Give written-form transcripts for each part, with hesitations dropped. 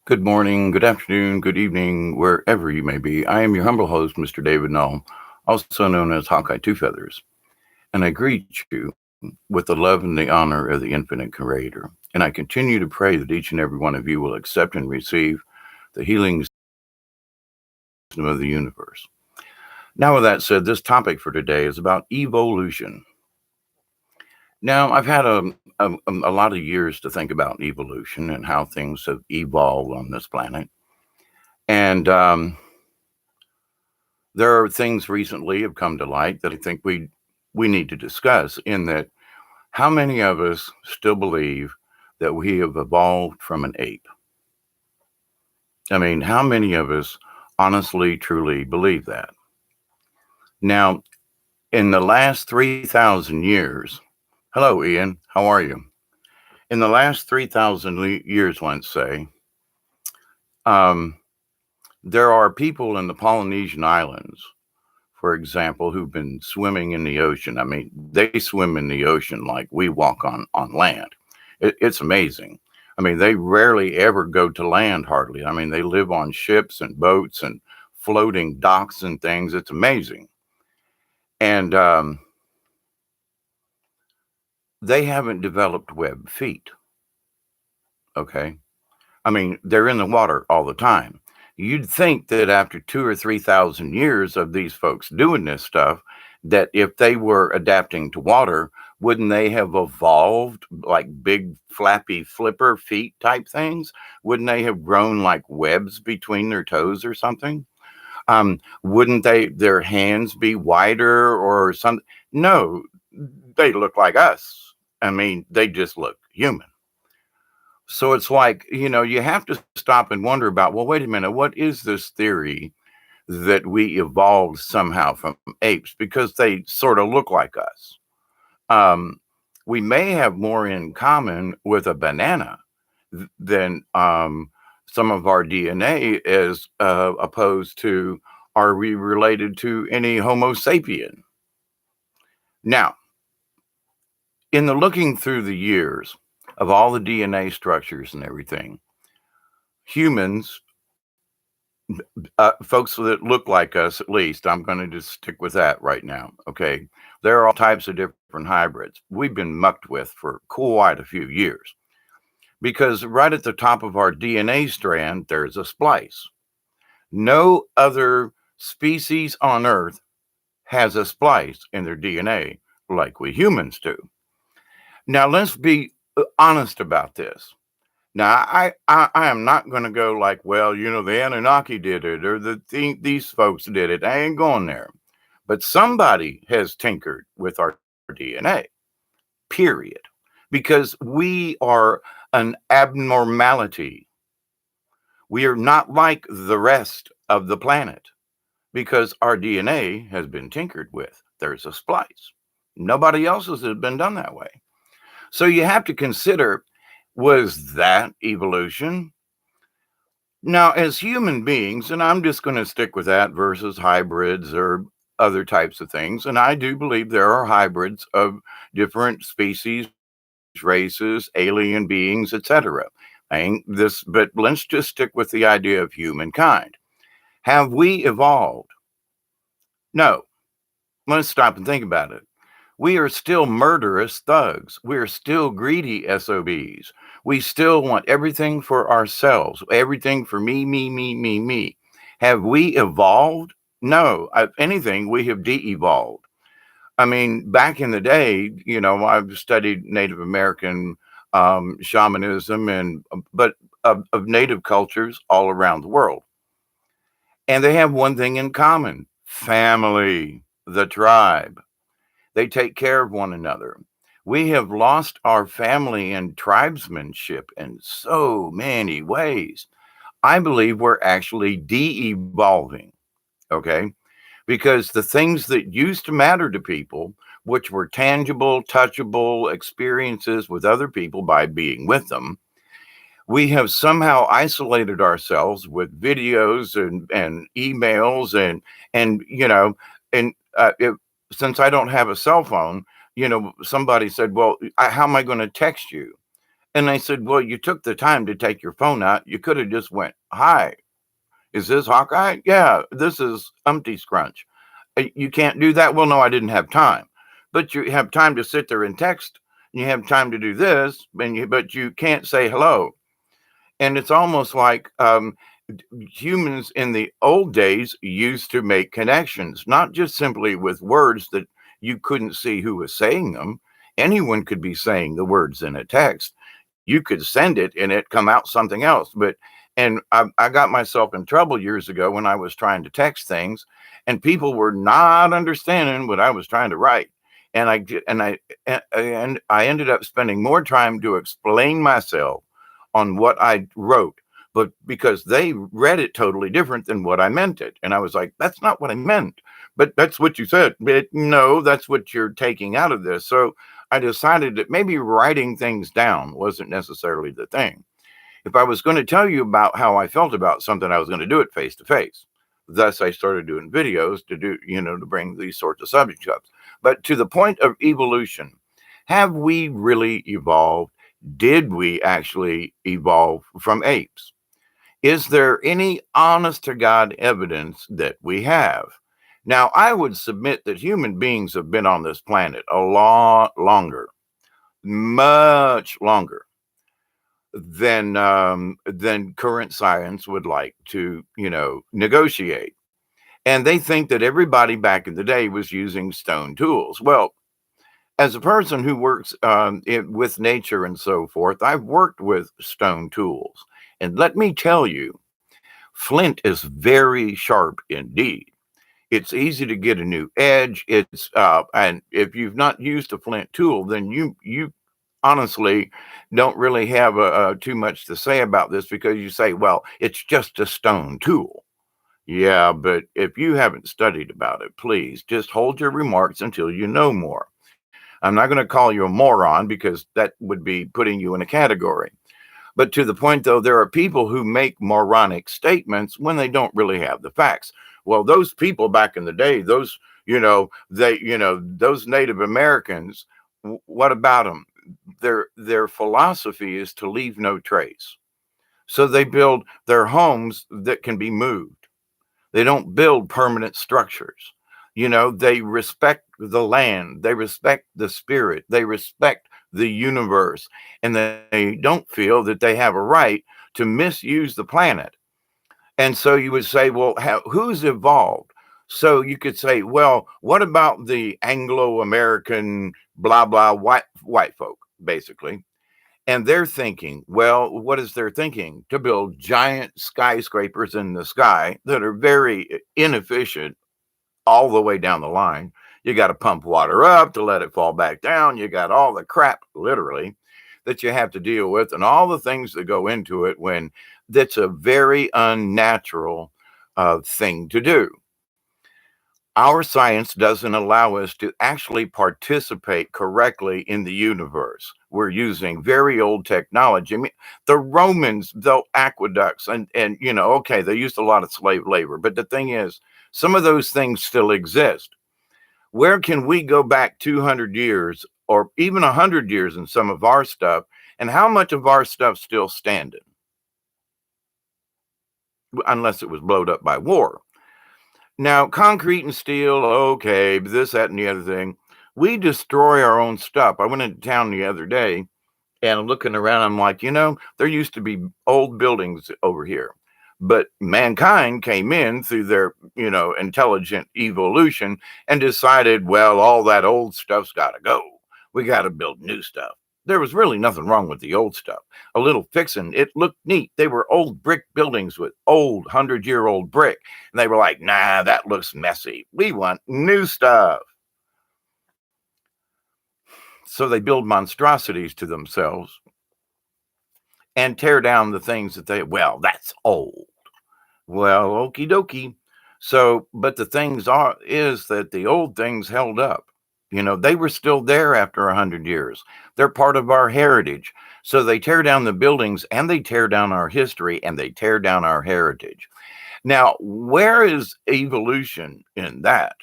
Good morning, good afternoon, good evening, wherever you may be. I am your humble host, Mr. David Null, also known as Hawkeye Two Feathers, and I greet you with the love and the honor of the infinite Creator. And I continue to pray that each and every one of you will accept and receive the healing wisdom of the universe. Now, with that said, this topic for today is about evolution. Now, I've had a lot of years to think about evolution and how things have evolved on this planet. And there are things recently have come to light that I think we need to discuss in that how many of us still believe that we have evolved from an ape? I mean, how many of us honestly, truly believe that? Now, in the last 3,000 years, hello, Ian, how are you? In the last 3,000 years, let's say, um, there are people in the Polynesian Islands, for example, who've been swimming in the ocean. I mean, they swim in the ocean like we walk on land. It's amazing. I mean, they rarely ever go to land hardly. I mean, they live on ships and boats and floating docks and things. It's amazing. And they haven't developed web feet. Okay. I mean, they're in the water all the time. You'd think that after 2 or 3,000 years of these folks doing this stuff, that if they were adapting to water, wouldn't they have evolved like big flappy flipper feet type things? Wouldn't they have grown like webs between their toes or something? Wouldn't their hands be wider or something? No, they look like us. I mean, they just look human. So it's like, you have to stop and wonder about, well, wait a minute, what is this theory that we evolved somehow from apes? Because they sort of look like us. Um, we may have more in common with a banana than some of our DNA as opposed to are we related to any Homo sapien? Now, in the looking through the years of all the DNA structures and everything, humans folks that look like us, at least, I'm going to just stick with that right now. Okay. There are all types of different hybrids we've been mucked with for quite a few years because right at the top of our DNA strand, there's a splice. No other species on Earth has a splice in their DNA like we humans do. Now, let's be honest about this. Now, I am not going to go like, well, the Anunnaki did it or these folks did it. I ain't going there. But somebody has tinkered with our DNA, period. Because we are an abnormality. We are not like the rest of the planet because our DNA has been tinkered with. There's a splice. Nobody else's has been done that way. So you have to consider, was that evolution? Now, as human beings, and I'm just going to stick with that versus hybrids or other types of things, and I do believe there are hybrids of different species, races, alien beings, etc. But let's just stick with the idea of humankind. Have we evolved? No. Let's stop and think about it. We are still murderous thugs. We are still greedy SOBs. We still want everything for ourselves, everything for me, me, me, me, me. Have we evolved? No. If anything, we have de evolved. I mean, back in the day, I've studied Native American shamanism but of native cultures all around the world. And they have one thing in common: family, the tribe. They take care of one another. We have lost our family and tribesmanship in so many ways. I believe we're actually de evolving. Okay. Because the things that used to matter to people, which were tangible, touchable experiences with other people by being with them, we have somehow isolated ourselves with videos and emails and and since I don't have a cell phone, somebody said, well, how am I going to text you? And I said, well, you took the time to take your phone out. You could have just went, hi, is this Hawkeye? Yeah, this is Umpty Scrunch. You can't do that. Well, no, I didn't have time. But you have time to sit there and text. You have time to do this, but you can't say hello. And it's almost like humans in the old days used to make connections, not just simply with words that you couldn't see who was saying them. Anyone could be saying the words in a text. You could send it and it come out something else. And I got myself in trouble years ago when I was trying to text things, and people were not understanding what I was trying to write. And I ended up spending more time to explain myself on what I wrote, but because they read it totally different than what I meant it. And I was like, that's not what I meant, but that's what you said. But no, that's what you're taking out of this. So I decided that maybe writing things down wasn't necessarily the thing. If I was going to tell you about how I felt about something, I was going to do it face to face. Thus, I started doing videos to bring these sorts of subjects up. But to the point of evolution, have we really evolved? Did we actually evolve from apes? Is there any honest to God evidence that we have? Now, I would submit that human beings have been on this planet a lot longer, much longer than current science would like to, negotiate. And they think that everybody back in the day was using stone tools. Well, as a person who works with nature and so forth, I've worked with stone tools. And let me tell you, flint is very sharp indeed. It's easy to get a new edge. And if you've not used a flint tool, then you honestly don't really have too much to say about this, because you say, well, it's just a stone tool. Yeah, but if you haven't studied about it, please just hold your remarks until you know more. I'm not going to call you a moron, because that would be putting you in a category. But to the point, though, there are people who make moronic statements when they don't really have the facts. Well, those people back in the day, those Native Americans, what about them? Their philosophy is to leave no trace. So they build their homes that can be moved. They don't build permanent structures. They respect the land, they respect the spirit, they respect the universe, and they don't feel that they have a right to misuse the planet. And so you would say, well, who's evolved? So you could say, well, what about the Anglo-American blah blah white folk, basically? And they're thinking, well, what is their thinking? To build giant skyscrapers in the sky that are very inefficient all the way down the line. You got to pump water up to let it fall back down. You got all the crap, literally, that you have to deal with, and all the things that go into it, when that's a very unnatural thing to do. Our science doesn't allow us to actually participate correctly in the universe. We're using very old technology. I mean, the Romans built aqueducts, and okay, they used a lot of slave labor, but the thing is, some of those things still exist. Where can we go back 200 years or even 100 years in some of our stuff, and how much of our stuff still standing? Unless it was blown up by war. Now, concrete and steel, okay, but this, that, and the other thing. We destroy our own stuff. I went into town the other day, and I'm looking around. I'm like, there used to be old buildings over here, but mankind came in through their, intelligent evolution and decided, well, all that old stuff's got to go. We got to build new stuff. There was really nothing wrong with the old stuff. A little fixing, it looked neat. They were old brick buildings with old 100-year-old brick. And they were like, nah, that looks messy. We want new stuff. So they build monstrosities to themselves and tear down the things well, that's old. Well, okie dokie. So, but the things is that the old things held up. They were still there after 100 years. They're part of our heritage. So they tear down the buildings, and they tear down our history, and they tear down our heritage. Now, where is evolution in that?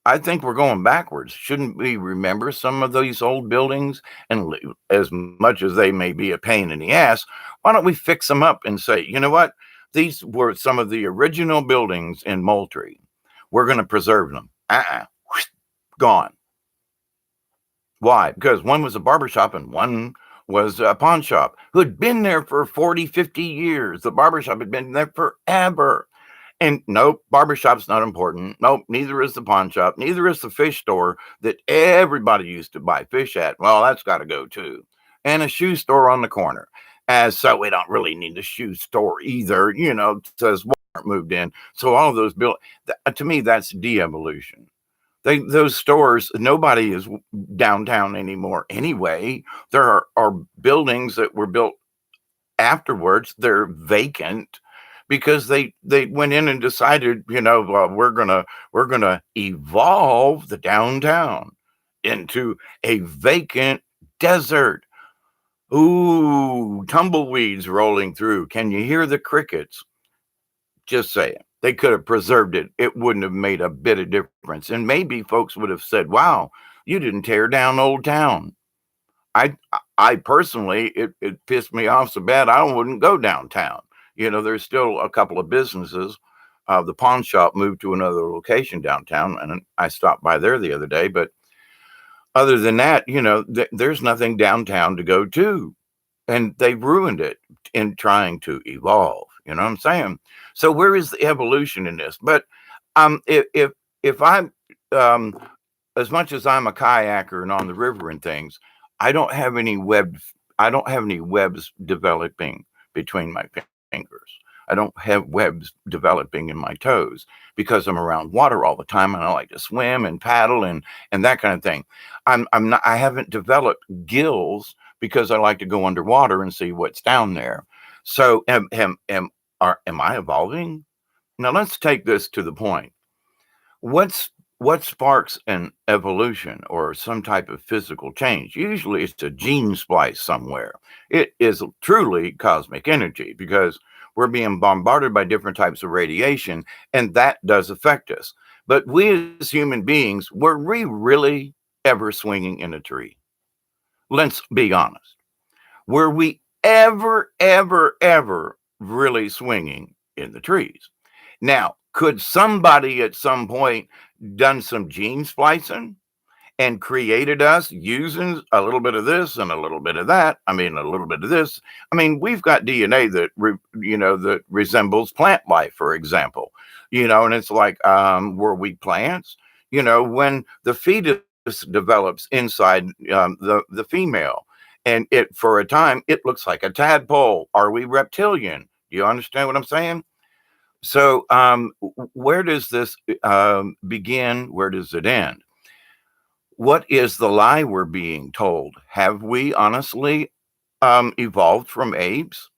I think we're going backwards. Shouldn't we remember some of these old buildings? And as much as they may be a pain in the ass, why don't we fix them up and say, you know what? These were some of the original buildings in Moultrie. We're going to preserve them. Gone. Why? Because one was a barber shop and one was a pawn shop who had been there for 40, 50 years. The barber shop had been there forever. And nope, barbershop's not important. Nope, neither is the pawn shop. Neither is the fish store that everybody used to buy fish at. Well, that's got to go too. And a shoe store on the corner. As so, we don't really need a shoe store either. Says Walmart moved in. So all of those to me, that's de-evolution. Those stores, nobody is downtown anymore anyway. There are buildings that were built afterwards. They're vacant because they went in and decided, well, we're gonna evolve the downtown into a vacant desert. Ooh, tumbleweeds rolling through. Can you hear the crickets? Just saying. They could have preserved it. It wouldn't have made a bit of difference. And maybe folks would have said, wow, you didn't tear down Old Town. I I personally, it pissed me off so bad I wouldn't go downtown. There's still a couple of businesses. The pawn shop moved to another location downtown, and I stopped by there the other day. But other than that, there's nothing downtown to go to, and they've ruined it in trying to evolve. You know what I'm saying? So where is the evolution in this? But if I'm um, as much as I'm a kayaker and on the river and things, I don't have any webs developing between my fingers. I don't have webs developing in my toes because I'm around water all the time and I like to swim and paddle and that kind of thing. I haven't developed gills because I like to go underwater and see what's down there. So am I evolving? Now let's take this to the point. What's what sparks an evolution or some type of physical change? Usually it's a gene splice somewhere. It is truly cosmic energy because we're being bombarded by different types of radiation, and that does affect us. But we as human beings, were we really ever swinging in a tree? Let's be honest. Were we ever, ever, ever really swinging in the trees? Now, could somebody at some point done some gene splicing and created us using a little bit of this and a little bit of that? I mean, a little bit of this. I mean, we've got DNA that resembles plant life, for example. And it's like, were we plants? When the fetus develops inside the female, and it for a time it looks like a tadpole. Are we reptilian? Do you understand what I'm saying? So, where does this begin? Where does it end? What is the lie we're being told? Have we honestly evolved from apes?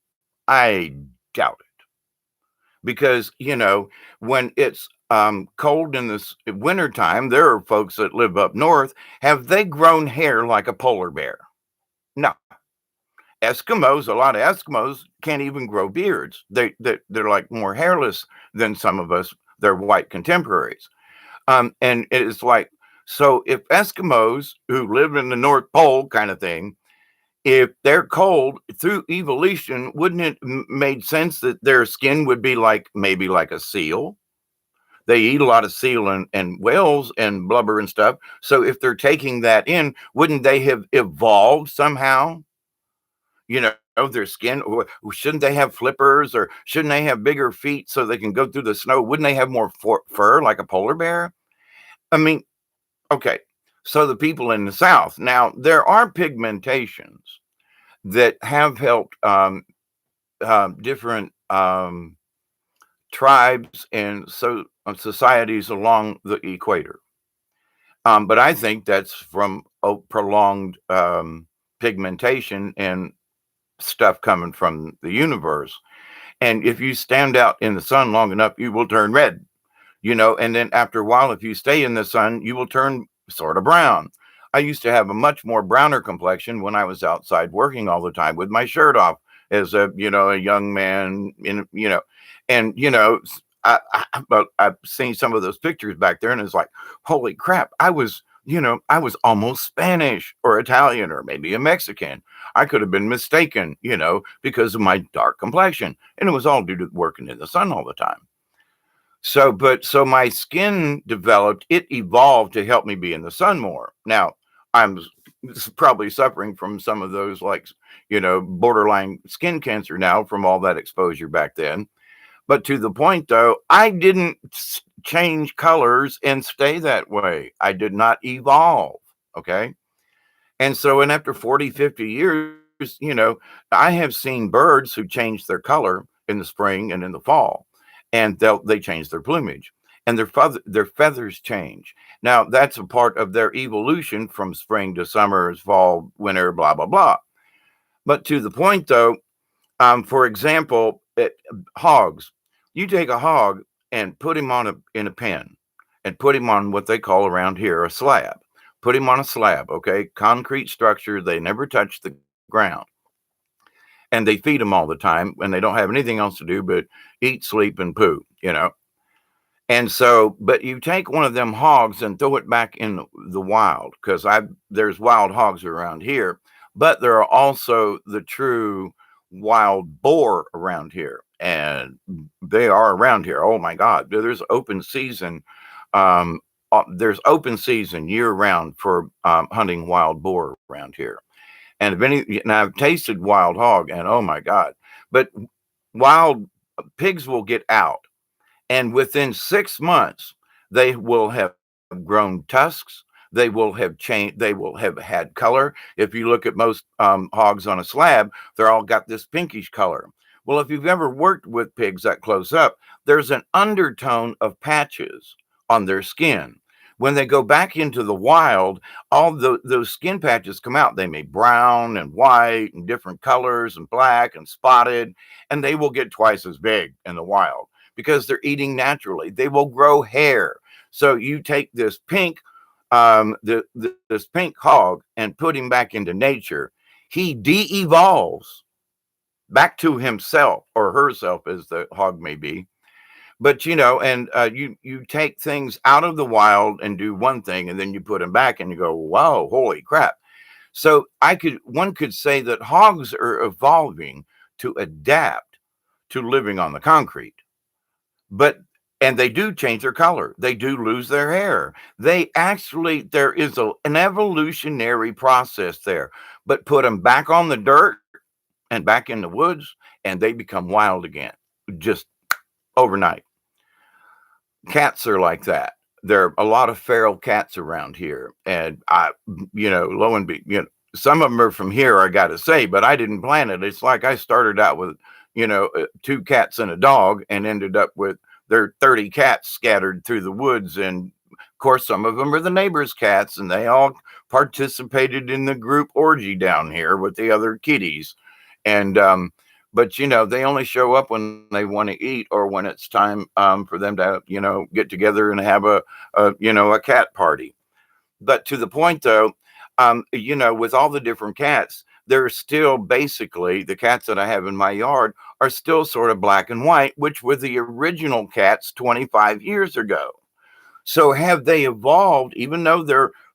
I doubt it. Because, when it's cold in this wintertime, there are folks that live up north. Have they grown hair like a polar bear? No. Eskimos, a lot of Eskimos can't even grow beards. They're like more hairless than some of us, their white contemporaries. And it's like, so if Eskimos who live in the North Pole kind of thing, if they're cold through evolution, wouldn't it made sense that their skin would be like maybe like a seal? They eat a lot of seal and whales and blubber and stuff. So if they're taking that in, wouldn't they have evolved somehow? Their skin, or shouldn't they have flippers, or shouldn't they have bigger feet so they can go through the snow? Wouldn't they have more fur like a polar bear? I mean, okay. So the people in the South, now there are pigmentations that have helped different tribes and societies along the equator. But I think that's from a prolonged pigmentation and stuff coming from the universe. And if you stand out in the sun long enough, you will turn red, and then after a while, if you stay in the sun, you will turn sort of brown. I used to have a much more browner complexion when I was outside working all the time with my shirt off as a young man and but I've seen some of those pictures back there, and it's like, holy crap! I was almost Spanish or Italian or maybe a Mexican. I could have been mistaken, because of my dark complexion, and it was all due to working in the sun all the time. So my skin developed, it evolved to help me be in the sun more. Now, I'm probably suffering from some of those, like, borderline skin cancer now from all that exposure back then. But to the point, though, I didn't change colors and stay that way. I did not evolve. Okay. And after 40, 50 years, I have seen birds who change their color in the spring and in the fall, and they change their plumage, and their feathers change. Now, that's a part of their evolution from spring to summer, fall, winter, blah, blah, blah. But to the point, though, for example, hogs, you take a hog and put him in a pen and put him on what they call around here a slab. Put him on a slab, okay? Concrete structure. They never touch the ground. And they feed them all the time when they don't have anything else to do but eat, sleep, and poo. And so, but you take one of them hogs and throw it back in the wild, because there's wild hogs around here, but there are also the true wild boar around here, and they are around here. Oh my God, there's open season. There's open season year round for hunting wild boar around here. And I've tasted wild hog, and oh my God, but wild pigs will get out, and within 6 months, they will have grown tusks. They will have changed. They will have had color. If you look at most hogs on a slab, they're all got this pinkish color. Well, if you've ever worked with pigs that close up, there's an undertone of patches on their skin. When they go back into the wild, those skin patches come out. They may brown and white and different colors and black and spotted, and they will get twice as big in the wild because they're eating naturally. They will grow hair. So you take this pink, this pink hog and put him back into nature. He de-evolves back to himself or herself, as the hog may be. But and you take things out of the wild and do one thing, and then you put them back, and you go, wow, holy crap! So one could say that hogs are evolving to adapt to living on the concrete. And they do change their color. They do lose their hair. There is an evolutionary process there, but put them back on the dirt and back in the woods, and they become wild again, just overnight. Cats are like that. There are a lot of feral cats around here, and lo and behold, some of them are from here, I got to say, but I didn't plan it. It's like I started out with, 2 cats and a dog, and ended up with there are 30 cats scattered through the woods. And of course, some of them are the neighbors' cats, and they all participated in the group orgy down here with the other kitties. And but they only show up when they want to eat, or when it's time for them to get together and have a cat party. But to the point, though, with all the different cats, they're still basically the cats that I have in my yard are still sort of black and white, which were the original cats 25 years ago. So have they evolved? Even though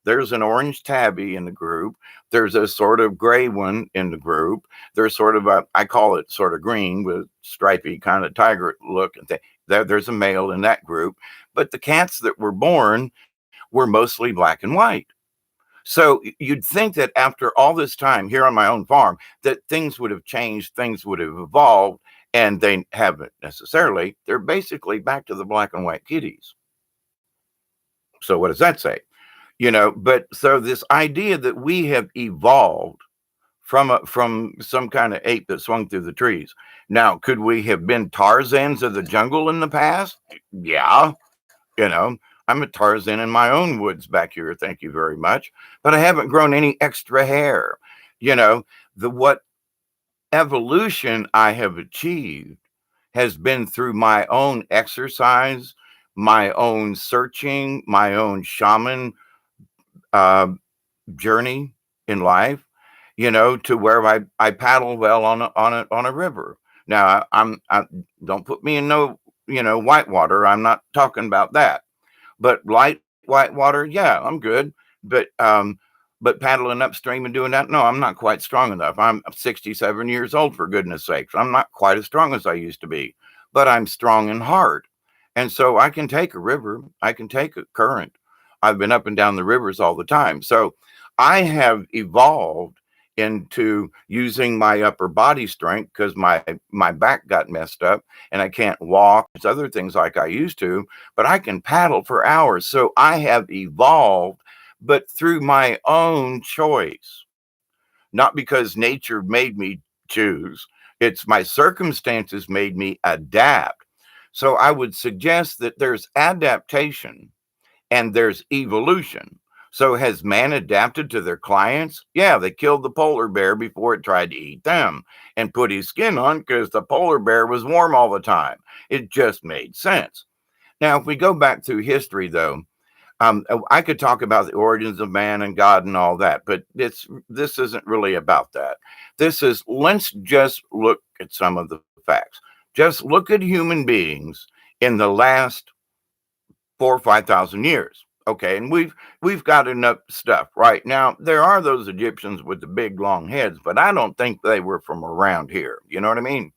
there's an orange tabby in the group, there's a sort of gray one in the group. There's sort of I call it sort of green with stripy kind of tiger look. There's a male in that group, but the cats that were born were mostly black and white. So you'd think that after all this time here on my own farm, that things would have changed, things would have evolved, and they haven't necessarily. They're basically back to the black and white kitties. So what does that say? But so this idea that we have evolved from some kind of ape that swung through the trees. Now, could we have been Tarzans of the jungle in the past? Yeah, I'm a Tarzan in my own woods back here. Thank you very much. But I haven't grown any extra hair. What evolution I have achieved has been through my own exercise, my own searching, my own shaman uh, journey in life, to where I paddle well on a river. Now I don't put me in no white water. I'm not talking about that. But light white water, yeah, I'm good. But paddling upstream and doing that, no, I'm not quite strong enough. I'm 67 years old, for goodness sakes. I'm not quite as strong as I used to be, but I'm strong in heart. And so I can take a river, I can take a current. I've been up and down the rivers all the time. So I have evolved into using my upper body strength because my back got messed up and I can't walk. There's other things like I used to, but I can paddle for hours. So I have evolved, but through my own choice, not because nature made me choose. It's my circumstances made me adapt. So I would suggest that there's adaptation and there's evolution. So has man adapted to their clients? Yeah, they killed the polar bear before it tried to eat them and put his skin on because the polar bear was warm all the time. It just made sense. Now, if we go back through history, though, I could talk about the origins of man and God and all that, but this isn't really about that. This is let's just look at some of the facts. Just look at human beings in the last 4 or 5 thousand years. Okay, and we've got enough stuff right now. There are those Egyptians with the big long heads, but I don't think they were from around here. You know what I mean?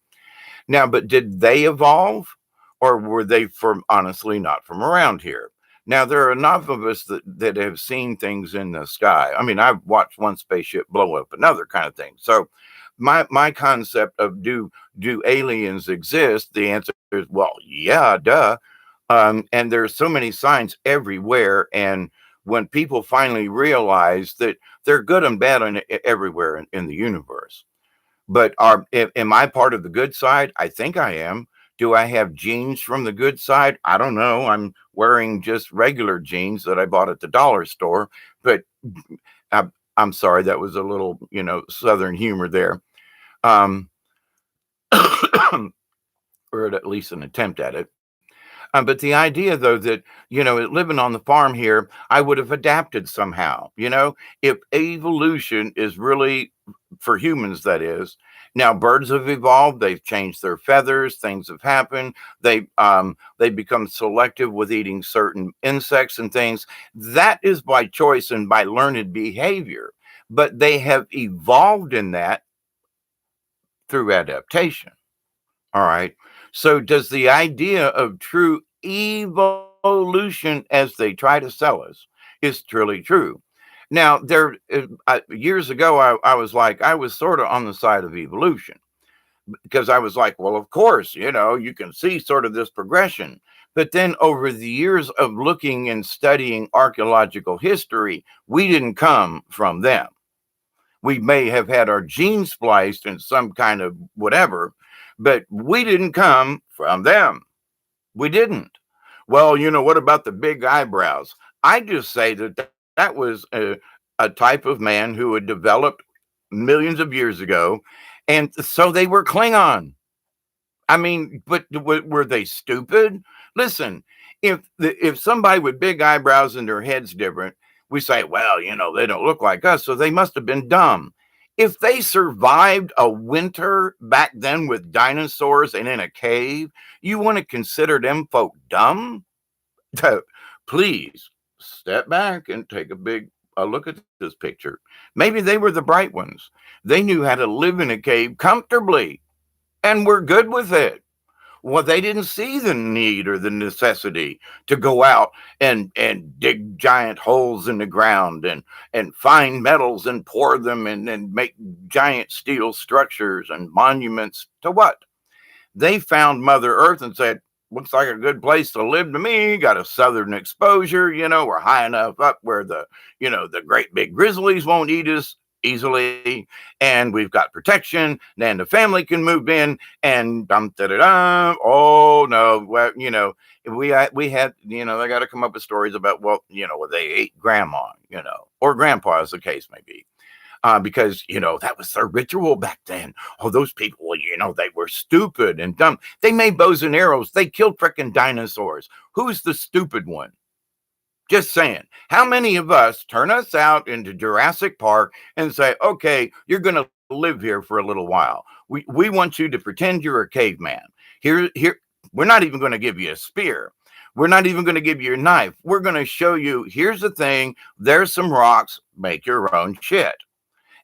Now, but did they evolve or were they from honestly not from around here? Now, there are enough of us that have seen things in the sky. I mean, I've watched one spaceship blow up another kind of thing. So my concept of do aliens exist? The answer is well, yeah, duh. And there's so many signs everywhere. And when people finally realize that they're good and bad everywhere in the universe, but am I part of the good side? I think I am. Do I have genes from the good side? I don't know. I'm wearing just regular jeans that I bought at the dollar store. But I, I'm sorry, that was a little, Southern humor there. Um, or at least an attempt at it. But the idea, though, that, living on the farm here, I would have adapted somehow. If evolution is really for humans, that is. Now, birds have evolved. They've changed their feathers. Things have happened. They become selective with eating certain insects and things. That is by choice and by learned behavior. But they have evolved in that through adaptation. All right. So, does the idea of true evolution, as they try to sell us, is truly true? Now, years ago, I was like, I was sort of on the side of evolution because I was like, well, of course, you can see sort of this progression. But then over the years of looking and studying archaeological history, we didn't come from them. We may have had our genes spliced in some kind of whatever, but we didn't come from them. We didn't. Well, what about the big eyebrows? I just say that was a type of man who had developed millions of years ago. And so they were Klingon. I mean, but were they stupid? Listen, if somebody with big eyebrows and their head's different, we say, well, they don't look like us, so they must have been dumb. If they survived a winter back then with dinosaurs and in a cave, you want to consider them folk dumb? Please step back and take a look at this picture. Maybe they were the bright ones. They knew how to live in a cave comfortably and were good with it. Well, they didn't see the need or the necessity to go out and dig giant holes in the ground and find metals and pour them and make giant steel structures and monuments to what? They found Mother Earth and said, looks like a good place to live to me. Got a southern exposure, we're high enough up where the great big grizzlies won't eat us easily, and we've got protection, and the family can move in, and oh no, well, we had, they got to come up with stories about, well, they ate grandma, or grandpa, as the case may be. Because, that was their ritual back then. Oh, those people, they were stupid and dumb. They made bows and arrows. They killed frickin' dinosaurs. Who's the stupid one? Just saying. How many of us turn us out into Jurassic Park and say, okay, you're going to live here for a little while. We want you to pretend you're a caveman. Here, We're not even going to give you a spear. We're not even going to give you a knife. We're going to show you, here's the thing, there's some rocks, make your own shit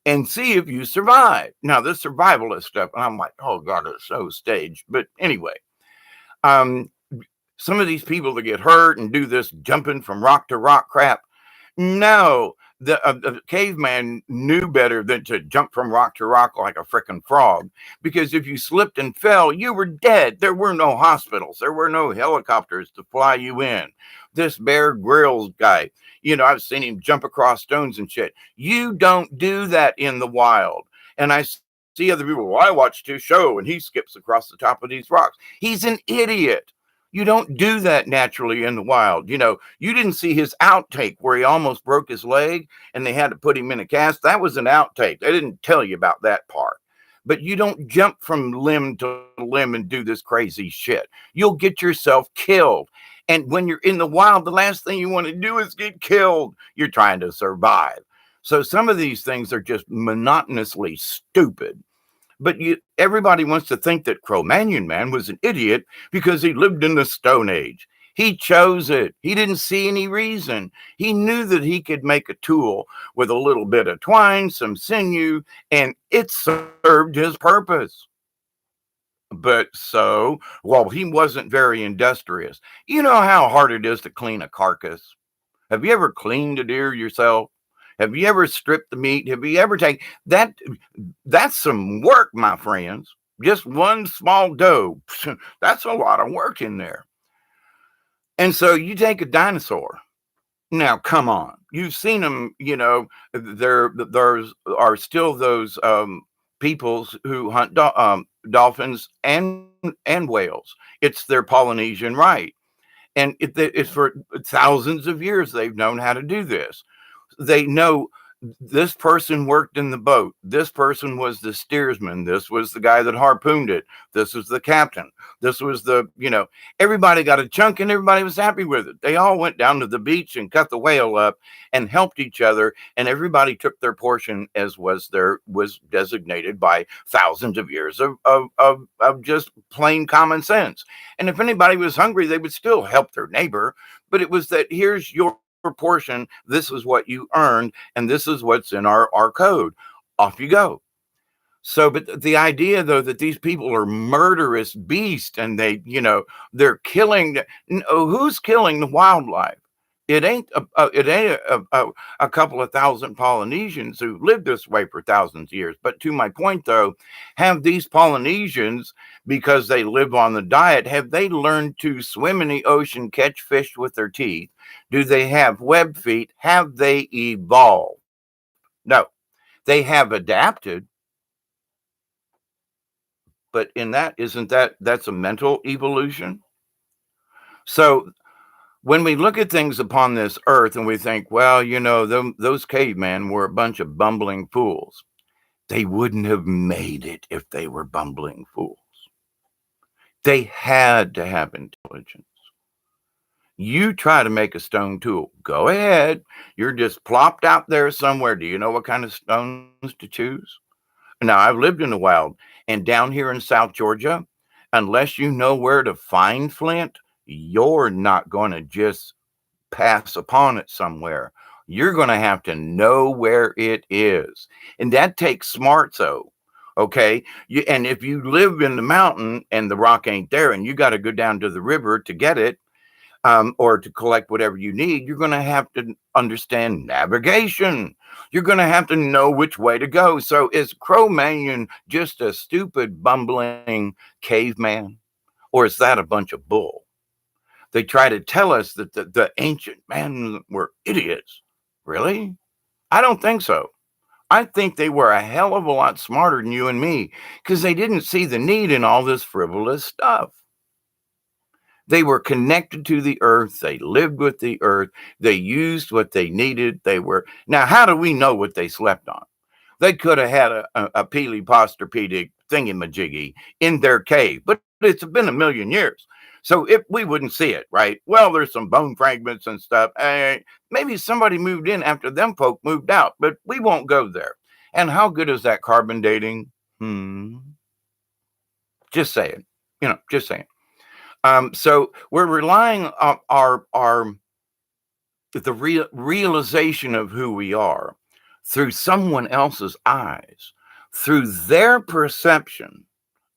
and see if you survive. Now, this survivalist stuff, and I'm like, oh God, it's so staged. But anyway, um, some of these people that get hurt and do this jumping from rock to rock crap, no, the caveman knew better than to jump from rock to rock like a frickin' frog. Because if you slipped and fell, you were dead. There were no hospitals. There were no helicopters to fly you in. This Bear Grylls guy, I've seen him jump across stones and shit. You don't do that in the wild. And I see other people, well, I watched his show and he skips across the top of these rocks. He's an idiot. You don't do that naturally in the wild. You didn't see his outtake where he almost broke his leg and they had to put him in a cast. That was an outtake. They didn't tell you about that part. But you don't jump from limb to limb and do this crazy shit. You'll get yourself killed. And when you're in the wild, the last thing you want to do is get killed. You're trying to survive. So some of these things are just monotonously stupid. But everybody wants to think that Cro-Magnon man was an idiot because he lived in the Stone Age. He chose it. He didn't see any reason. He knew that he could make a tool with a little bit of twine, some sinew, and it served his purpose. But he wasn't very industrious. You know how hard it is to clean a carcass? Have you ever cleaned a deer yourself? Have you ever stripped the meat? Have you ever taken that? That's some work, my friends. Just one small doe. That's a lot of work in there. And so you take a dinosaur. Now, come on. You've seen them, there are still those peoples who hunt dolphins and whales. It's their Polynesian right. And it's for thousands of years they've known how to do this. They know this person worked in the boat. This person was the steersman. This was the guy that harpooned it. This was the captain. This was everybody got a chunk and everybody was happy with it. They all went down to the beach and cut the whale up and helped each other. And everybody took their portion as was designated by thousands of years of just plain common sense. And if anybody was hungry, they would still help their neighbor. But it was that here's your portion, this is what you earned, and this is what's in our code. Off you go. So, but the idea though that these people are murderous beasts and they're killing. Who's killing the wildlife? It ain't a couple of thousand Polynesians who lived this way for thousands of years. But to my point though, have these Polynesians, because they live on the diet, have they learned to swim in the ocean, catch fish with their teeth? Do they have web feet? Have they evolved? No, they have adapted. But that's a mental evolution? So when we look at things upon this earth and we think, well, those cavemen were a bunch of bumbling fools. They wouldn't have made it if they were bumbling fools. They had to have intelligence. You try to make a stone tool. Go ahead. You're just plopped out there somewhere. Do you know what kind of stones to choose? Now, I've lived in the wild, and down here in South Georgia, unless you know where to find flint, you're not going to just pass upon it somewhere. You're going to have to know where it is. And that takes smarts, though. Okay. And if you live in the mountain and the rock ain't there and you got to go down to the river to get it, or to collect whatever you need, you're going to have to understand navigation. You're going to have to know which way to go. So is Cro-Magnon just a stupid, bumbling caveman? Or is that a bunch of bull? They try to tell us that the ancient men were idiots. Really? I don't think so. I think they were a hell of a lot smarter than you and me because they didn't see the need in all this frivolous stuff. They were connected to the earth. They lived with the earth. They used what they needed. Now, how do we know what they slept on? They could have had a Posturpedic thingamajiggy in their cave, but it's been a million years. So if we wouldn't see it, right? Well, there's some bone fragments and stuff. Maybe somebody moved in after them folk moved out, but we won't go there. And how good is that carbon dating? Just saying. Just saying. So we're relying on our the realization of who we are through someone else's eyes, through their perception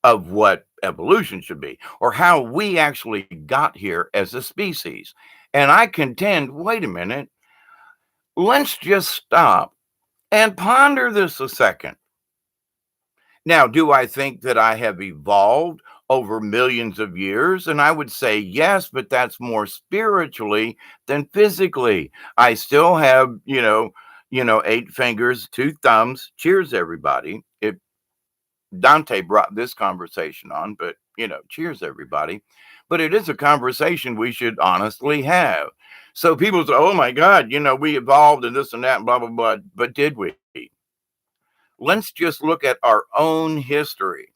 of what evolution should be or how we actually got here as a species. And I contend, wait a minute, let's just stop and ponder this a second. Now, do I think that I have evolved over millions of years? And I would say yes, but that's more spiritually than physically. I still have, eight fingers, two thumbs. Cheers, everybody. Dante brought this conversation on, but cheers, everybody. But it is a conversation we should honestly have. So people say, oh my God, we evolved and this and that, and blah, blah, blah. But did we? Let's just look at our own history.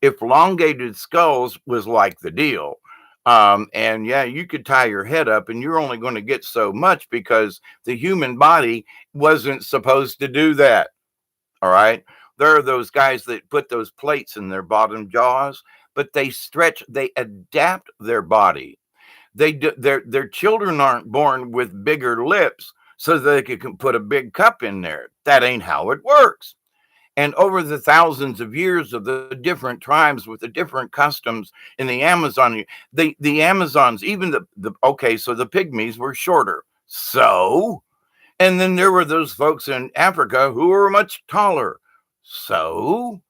If elongated skulls was like the deal, and yeah, you could tie your head up and you're only going to get so much because the human body wasn't supposed to do that. All right. There are those guys that put those plates in their bottom jaws, but they stretch, they adapt their body. Their children aren't born with bigger lips so that they can put a big cup in there. That ain't how it works. And over the thousands of years of the different tribes with the different customs in the Amazon, the Amazons, even the okay, so the pygmies were shorter. So, and then there were those folks in Africa who were much taller. So,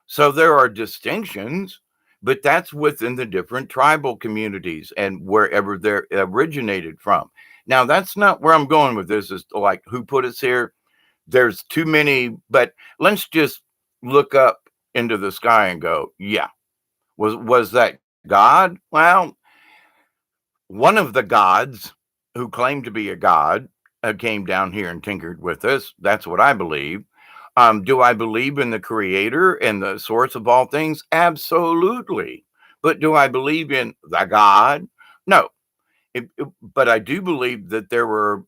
so there are distinctions, but that's within the different tribal communities and wherever they're originated from. Now, that's not where I'm going with this, is like who put us here. There's too many, but let's just look up into the sky and go, yeah, was that God? Well, one of the gods who claimed to be a god came down here and tinkered with us. That's what I believe. Do I believe in the creator and the source of all things? Absolutely. But do I believe in the God? No. But I do believe that there were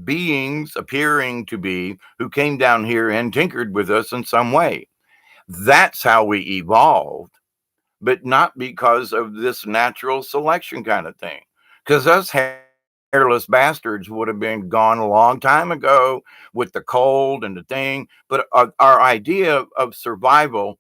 beings appearing to be who came down here and tinkered with us in some way. That's how we evolved, but not because of this natural selection kind of thing. Because us hairless bastards would have been gone a long time ago with the cold and the thing. But our idea of survival,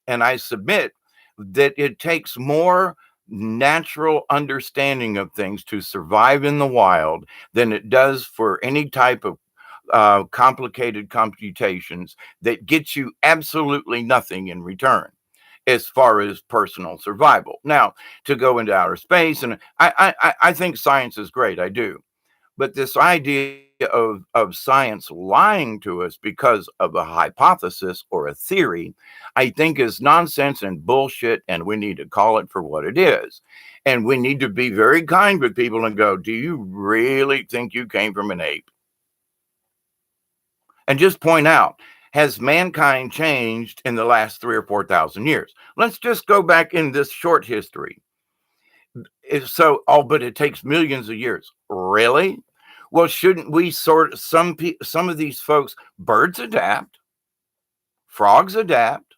and I submit that it takes more natural understanding of things to survive in the wild than it does for any type of complicated computations that gets you absolutely nothing in return as far as personal survival. Now, to go into outer space, and I think science is great, I do. But this idea of science lying to us because of a hypothesis or a theory, I think is nonsense and bullshit, and we need to call it for what it is. And we need to be very kind with people and go, do you really think you came from an ape? And just point out, has mankind changed in the last 3 or 4 thousand years? Let's just go back in this short history. So, oh, but it takes millions of years. Really? Well, shouldn't we sort some of these folks? Birds adapt, frogs adapt.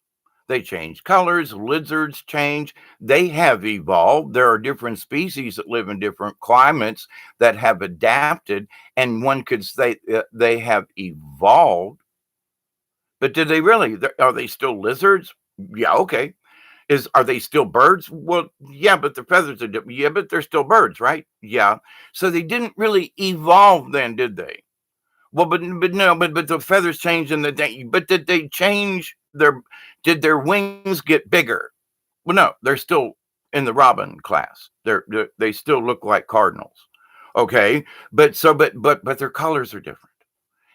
They change colors. Lizards change. They have evolved. There are different species that live in different climates that have adapted, and one could say they have evolved. But did they really? Are they still lizards? Yeah, okay. Are they still birds? Well, yeah, but the feathers are different. Yeah, but they're still birds, right? Yeah. So they didn't really evolve then, did they? Well, but no, but the feathers changed in the day. But did they change their? Did their wings get bigger? Well, no, they're still in the robin class. They still look like cardinals. Okay, but their colors are different,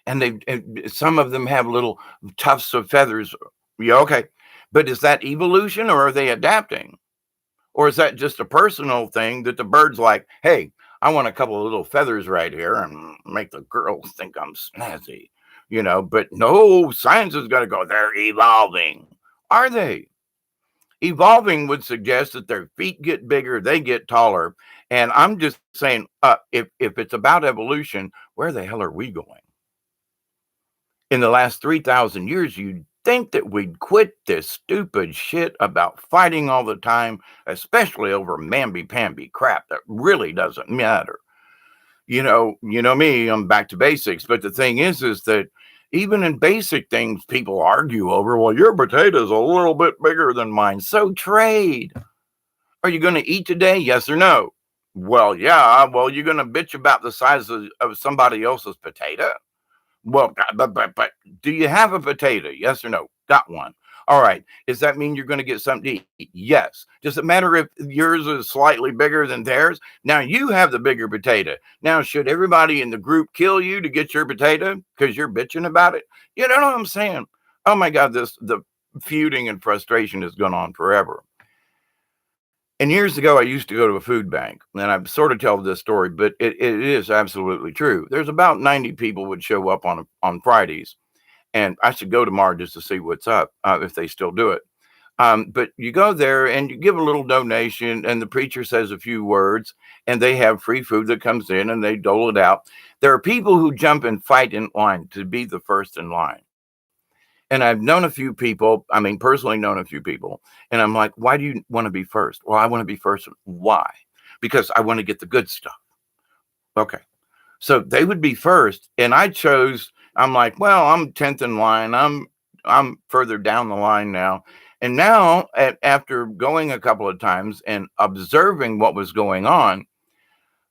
and some of them have little tufts of feathers. Yeah, okay, but is that evolution or are they adapting? Or is that just a personal thing that the bird's like, hey, I want a couple of little feathers right here and make the girls think I'm snazzy, But no, science has got to go, they're evolving. Are they? Evolving would suggest that their feet get bigger, they get taller. And I'm just saying, if it's about evolution, where the hell are we going? In the last 3,000 years, you think that we'd quit this stupid shit about fighting all the time, especially over mamby-pamby crap that really doesn't matter. You know me, I'm back to basics, but the thing is that even in basic things, people argue over, well, your potato's a little bit bigger than mine. So trade. Are you going to eat today? Yes or no? Well, yeah. Well, you're going to bitch about the size of somebody else's potato? Well, but do you have a potato? Yes or no? Got one. All right. Does that mean you're going to get something to eat? Yes. Does it matter if yours is slightly bigger than theirs? Now you have the bigger potato. Now, should everybody in the group kill you to get your potato because you're bitching about it? You know what I'm saying? Oh my God, the feuding and frustration has gone on forever. And years ago, I used to go to a food bank, and I've sort of told this story, but it is absolutely true. There's about 90 people would show up on Fridays, and I should go tomorrow just to see what's up, if they still do it. But you go there and you give a little donation, and the preacher says a few words, and they have free food that comes in, and they dole it out. There are people who jump and fight in line to be the first in line. And I've known a few people, I mean, personally known a few people, and I'm like, why do you want to be first? Well, I want to be first. Why? Because I want to get the good stuff. Okay. So they would be first, and I chose, I'm like, well, I'm 10th in line. I'm further down the line now. And now after going a couple of times and observing what was going on,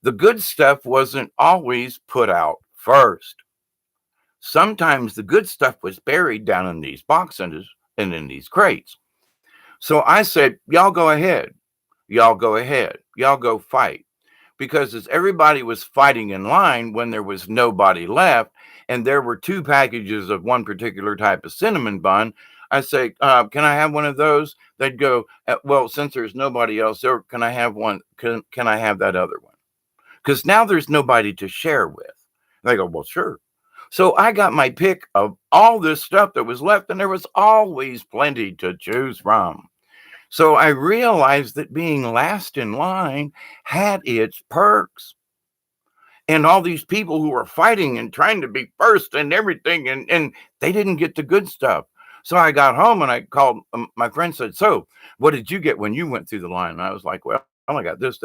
the good stuff wasn't always put out first. Sometimes the good stuff was buried down in these boxes and in these crates. So I said, y'all go ahead. Y'all go ahead. Y'all go fight. Because as everybody was fighting in line when there was nobody left, and there were 2 packages of one particular type of cinnamon bun, I say, can I have one of those? They'd go, well, since there's nobody else there, can I have one? Can I have that other one? Because now there's nobody to share with. They go, well, sure. So I got my pick of all this stuff that was left, and there was always plenty to choose from. So I realized that being last in line had its perks. And all these people who were fighting and trying to be first and everything, and they didn't get the good stuff. So I got home and I called my friend, said, so what did you get when you went through the line? And I was like, well, I got this.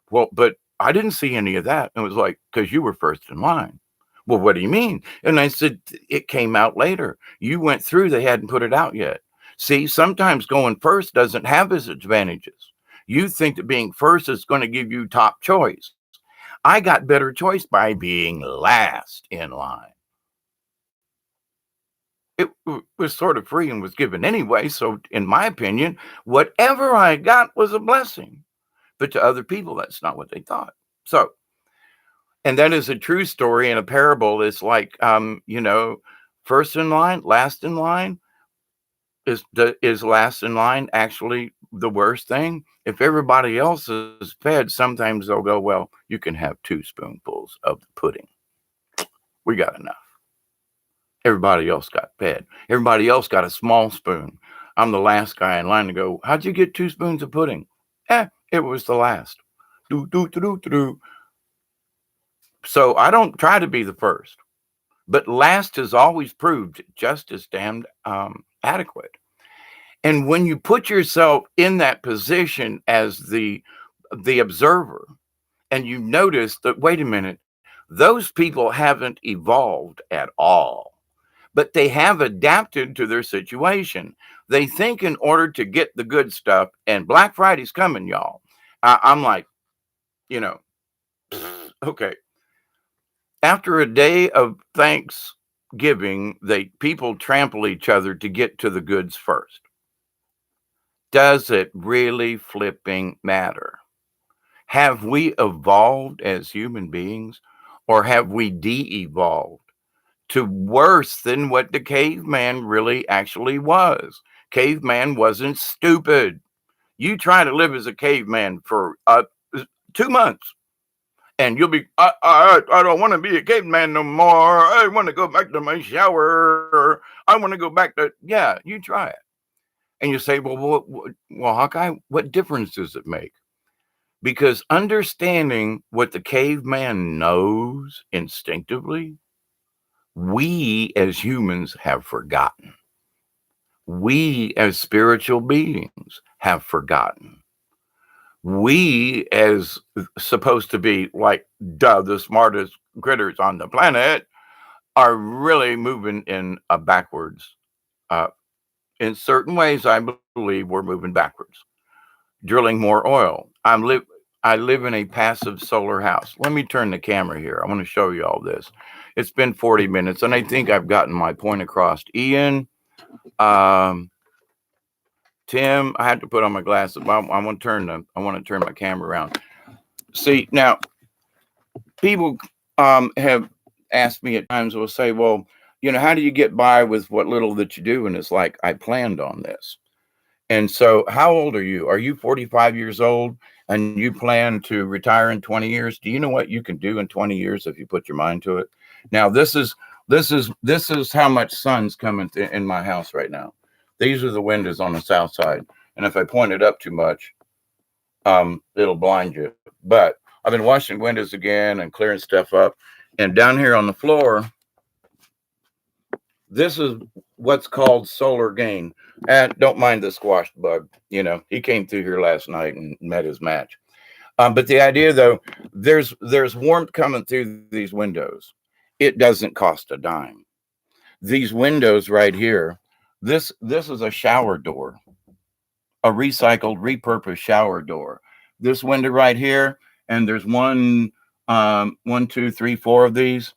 Well, but I didn't see any of that. And it was like, because you were first in line. Well, what do you mean? And I said, it came out later. You went through, they hadn't put it out yet. See, sometimes going first doesn't have its advantages. You think that being first is going to give you top choice. I got better choice by being last in line. It was sort of free and was given anyway. So, in my opinion, whatever I got was a blessing. But to other people, that's not what they thought. So, and that is a true story in a parable. It's like, first in line, last in line. Is last in line actually the worst thing? If everybody else is fed, sometimes they'll go, well, you can have 2 spoonfuls of the pudding. We got enough. Everybody else got fed. Everybody else got a small spoon. I'm the last guy in line to go, how'd you get 2 spoons of pudding? It was the last. Do, do, do, do, do. So I don't try to be the first, but last has always proved just as damned adequate. And when you put yourself in that position as the observer, and you notice that, wait a minute, those people haven't evolved at all, but they have adapted to their situation. They think in order to get the good stuff, and Black Friday's coming, y'all. I'm like, you know, okay. After a day of Thanksgiving, people trample each other to get to the goods first. Does it really flipping matter? Have we evolved as human beings, or have we de-evolved to worse than what the caveman really actually was? Caveman wasn't stupid. You try to live as a caveman for 2 months, and you'll be, I don't want to be a caveman no more. I want to go back to my shower. I want to go back to, yeah, you try it. And you say, well, Hawkeye, what difference does it make? Because understanding what the caveman knows instinctively, we as humans have forgotten. We as spiritual beings have forgotten. We as supposed to be like the smartest critters on the planet are really moving in a backwards. Uh, in certain ways, I believe we're moving backwards. Drilling more oil. I live in a passive solar house. Let me turn the camera here. I want to show you all this. It's been 40 minutes, and I think I've gotten my point across. Ian, um, Tim, I had to put on my glasses. I want to turn my camera around. See now, people have asked me at times. Will say, "Well, how do you get by with what little that you do?" And it's like I planned on this. And so, how old are you? Are you 45 years old and you plan to retire in 20 years? Do you know what you can do in 20 years if you put your mind to it? Now, this is how much sun's coming in my house right now. These are the windows on the south side, and if I point it up too much, it'll blind you. But I've been washing windows again and clearing stuff up, and down here on the floor, this is what's called solar gain. And don't mind the squash bug. He came through here last night and met his match. But the idea, though, there's warmth coming through these windows. It doesn't cost a dime. These windows right here, this is a shower door, a recycled, repurposed shower door. This window right here, and there's one, two, three, four of these.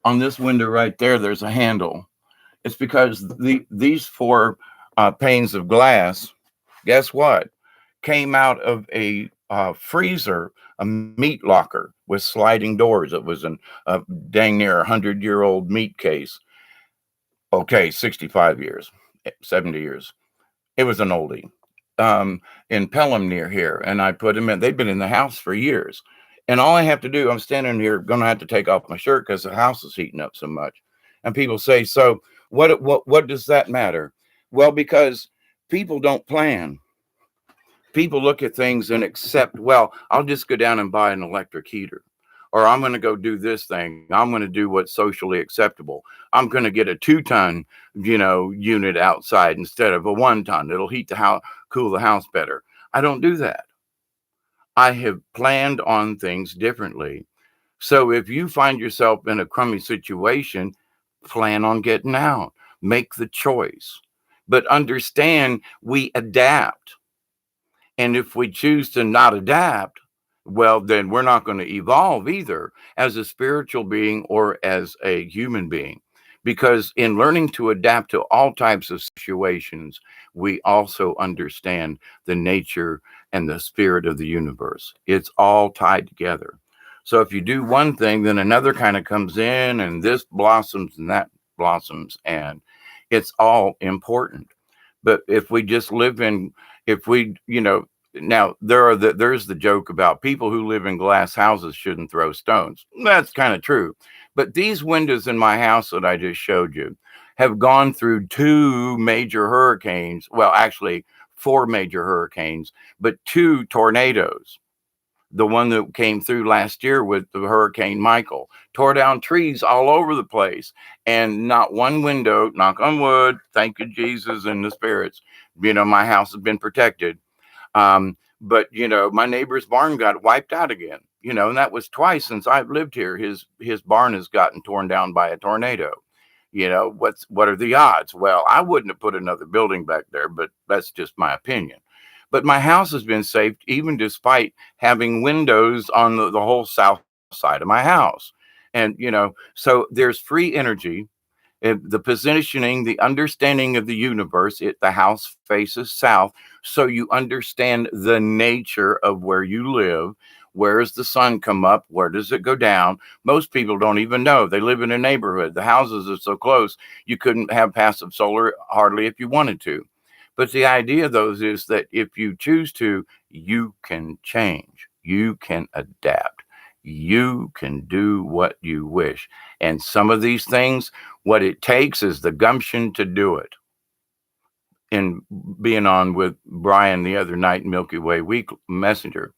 On this window right there, there's a handle. It's because these four panes of glass, guess what, came out of a freezer, a meat locker with sliding doors. It was a dang near 100-year-old meat case. Okay, 65 years, 70 years. It was an oldie in Pelham near here, and I put them in. They've been in the house for years. And all I have to do, I'm standing here, going to have to take off my shirt because the house is heating up so much. And people say, so what does that matter? Well, because people don't plan. People look at things and accept, well, I'll just go down and buy an electric heater. Or I'm going to go do this thing. I'm going to do what's socially acceptable. I'm going to get a 2-ton, unit outside instead of a 1-ton. It'll heat the house, cool the house better. I don't do that. I have planned on things differently. So if you find yourself in a crummy situation, plan on getting out. Make the choice. But understand we adapt. And if we choose to not adapt, well, then we're not going to evolve either as a spiritual being or as a human being. Because in learning to adapt to all types of situations, we also understand the nature and the spirit of the universe. It's all tied together. So if you do one thing, then another kind of comes in, and this blossoms and that blossoms, and it's all important. But if we just live in, if we, now there's the joke about people who live in glass houses shouldn't throw stones. That's kind of true. But these windows in my house that I just showed you have gone through 2 major hurricanes. Well, actually 4 major hurricanes, but 2 tornadoes. The one that came through last year with the Hurricane Michael tore down trees all over the place, and not one window, knock on wood, thank you, Jesus and the spirits. My house has been protected. But my neighbor's barn got wiped out again, and that was twice since I've lived here. His barn has gotten torn down by a tornado. What are the odds? Well, I wouldn't have put another building back there, but that's just my opinion. But my house has been saved even despite having windows on the whole south side of my house. And, so there's free energy, the positioning, the understanding of the universe. The house faces south. So you understand the nature of where you live. Where does the sun come up? Where does it go down? Most people don't even know. They live in a neighborhood. The houses are so close, you couldn't have passive solar hardly if you wanted to. But the idea, though, is that if you choose to, you can change, you can adapt, you can do what you wish. And some of these things, what it takes is the gumption to do it. In being on with Brian the other night, Milky Way Week Messenger,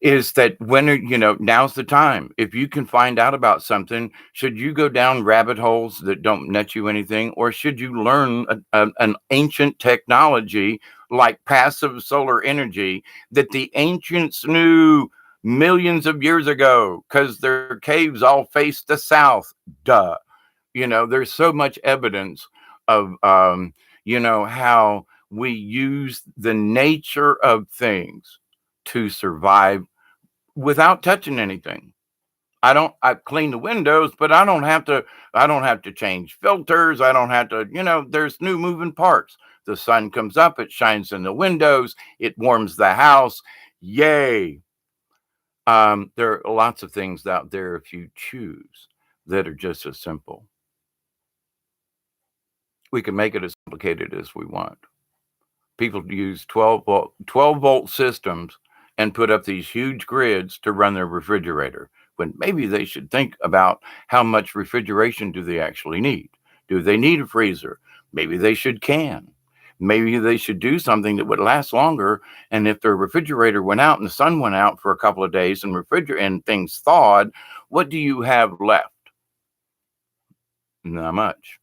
is that now's the time. If you can find out about something, should you go down rabbit holes that don't net you anything, or should you learn an ancient technology like passive solar energy that the ancients knew millions of years ago because their caves all face the south? Duh. There's so much evidence of, how we use the nature of things to survive without touching anything. I clean the windows, but I don't have to change filters. I don't have to, there's new moving parts. The sun comes up, it shines in the windows, it warms the house. Yay. There are lots of things out there if you choose that are just as simple. We can make it as complicated as we want. People use 12-volt systems and put up these huge grids to run their refrigerator, when maybe they should think about how much refrigeration do they actually need. Do they need a freezer? Maybe they should can. Maybe they should do something that would last longer. And if their refrigerator went out and the sun went out for a couple of days and things thawed, what do you have left? Not much.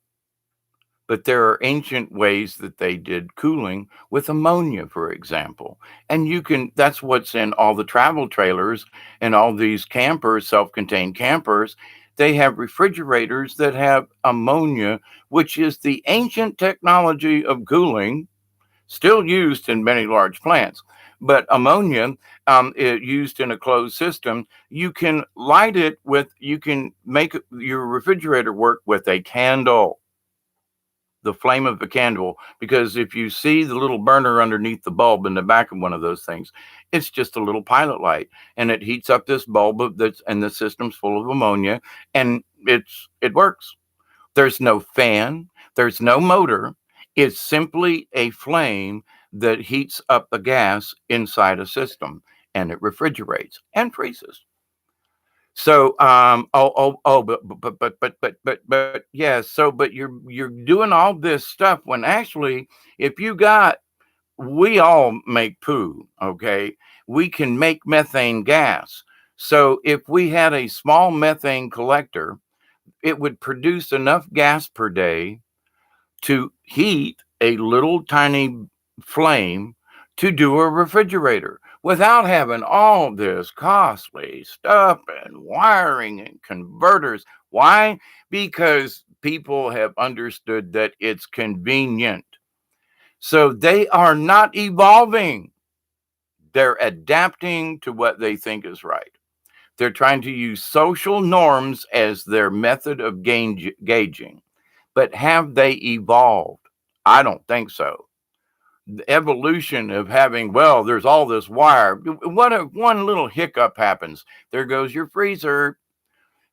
But there are ancient ways that they did cooling with ammonia, for example. And that's what's in all the travel trailers and all these campers, self-contained campers. They have refrigerators that have ammonia, which is the ancient technology of cooling, still used in many large plants. But ammonia, used in a closed system, you can make your refrigerator work with a candle, the flame of the candle, because if you see the little burner underneath the bulb in the back of one of those things, it's just a little pilot light, and it heats up this bulb and the system's full of ammonia, and it works. There's no fan, there's no motor. It's simply a flame that heats up the gas inside a system, and it refrigerates and freezes. So, yeah. So, but you're doing all this stuff when actually, if you got, we all make poo, okay? We can make methane gas. So, if we had a small methane collector, it would produce enough gas per day to heat a little tiny flame to do a refrigerator without having all this costly stuff and wiring and converters. Why? Because people have understood that it's convenient. So they are not evolving. They're adapting to what they think is right. They're trying to use social norms as their method of gauging. But have they evolved? I don't think so. The evolution of having, well, there's all this wire. What if one little hiccup happens? There goes your freezer.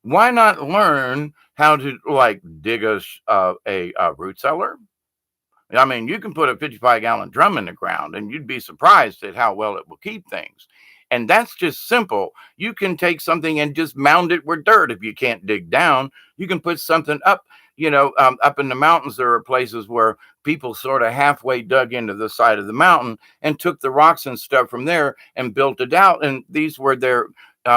Why not learn how to like dig a root cellar? I mean, you can put a 55-gallon drum in the ground and you'd be surprised at how well it will keep things. And that's just simple. You can take something and just mound it with dirt if you can't dig down. You can put something up, up in the mountains. There are places where people sort of halfway dug into the side of the mountain and took the rocks and stuff from there and built it out. And these were their,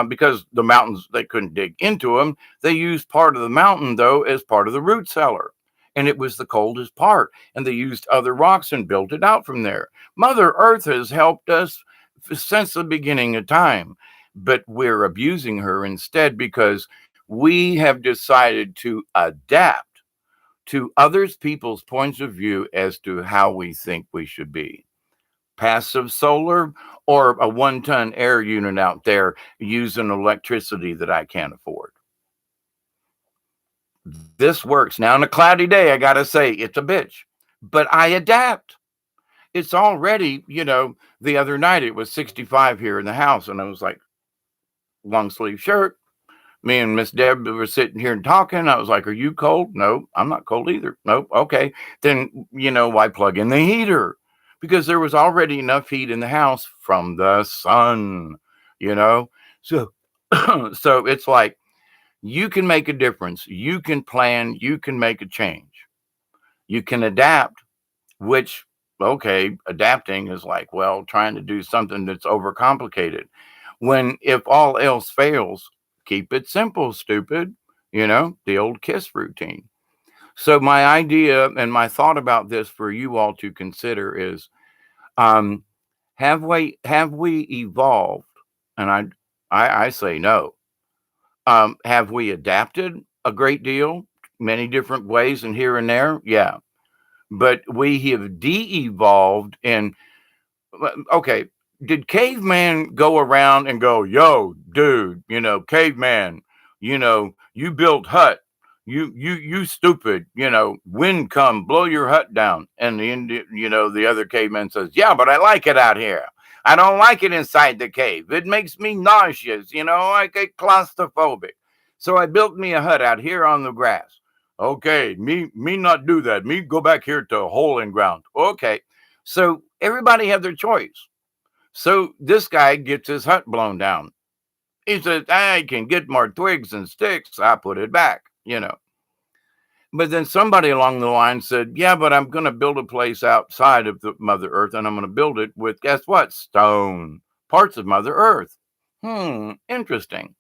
because the mountains, they couldn't dig into them. They used part of the mountain, though, as part of the root cellar. And it was the coldest part. And they used other rocks and built it out from there. Mother Earth has helped us since the beginning of time, but we're abusing her instead because we have decided to adapt to others people's points of view as to how we think we should be. Passive solar or a 1-ton air unit out there using electricity that I can't afford. This works. Now, on a cloudy day, I got to say, it's a bitch, but I adapt. It's already, the other night it was 65 here in the house, and I was like, long sleeve shirt. Me and Miss Deb were sitting here and talking. I was like, are you cold? No, I'm not cold either. Nope. Okay. Then, why plug in the heater? Because there was already enough heat in the house from the sun, you know? So, so it's like, you can make a difference. You can plan. You can make a change. You can adapt, which, okay, adapting is like, well, trying to do something that's overcomplicated. when if all else fails, keep it simple, stupid. The old KISS routine. So my idea and my thought about this for you all to consider is, um, have we evolved? And I say no. Have we adapted a great deal, many different ways and here and there? Yeah. But we have de-evolved and okay, did caveman go around and go, yo, dude, caveman, you built hut. You stupid, wind come, blow your hut down. And the other caveman says, yeah, but I like it out here. I don't like it inside the cave. It makes me nauseous, I get claustrophobic. So I built me a hut out here on the grass. Okay, me not do that. Me go back here to a hole in ground. Okay. So everybody have their choice. So this guy gets his hut blown down. He says, I can get more twigs and sticks. I put it back. But then somebody along the line said, yeah, but I'm going to build a place outside of the Mother Earth, and I'm going to build it with, guess what? Stone, parts of Mother Earth. Interesting.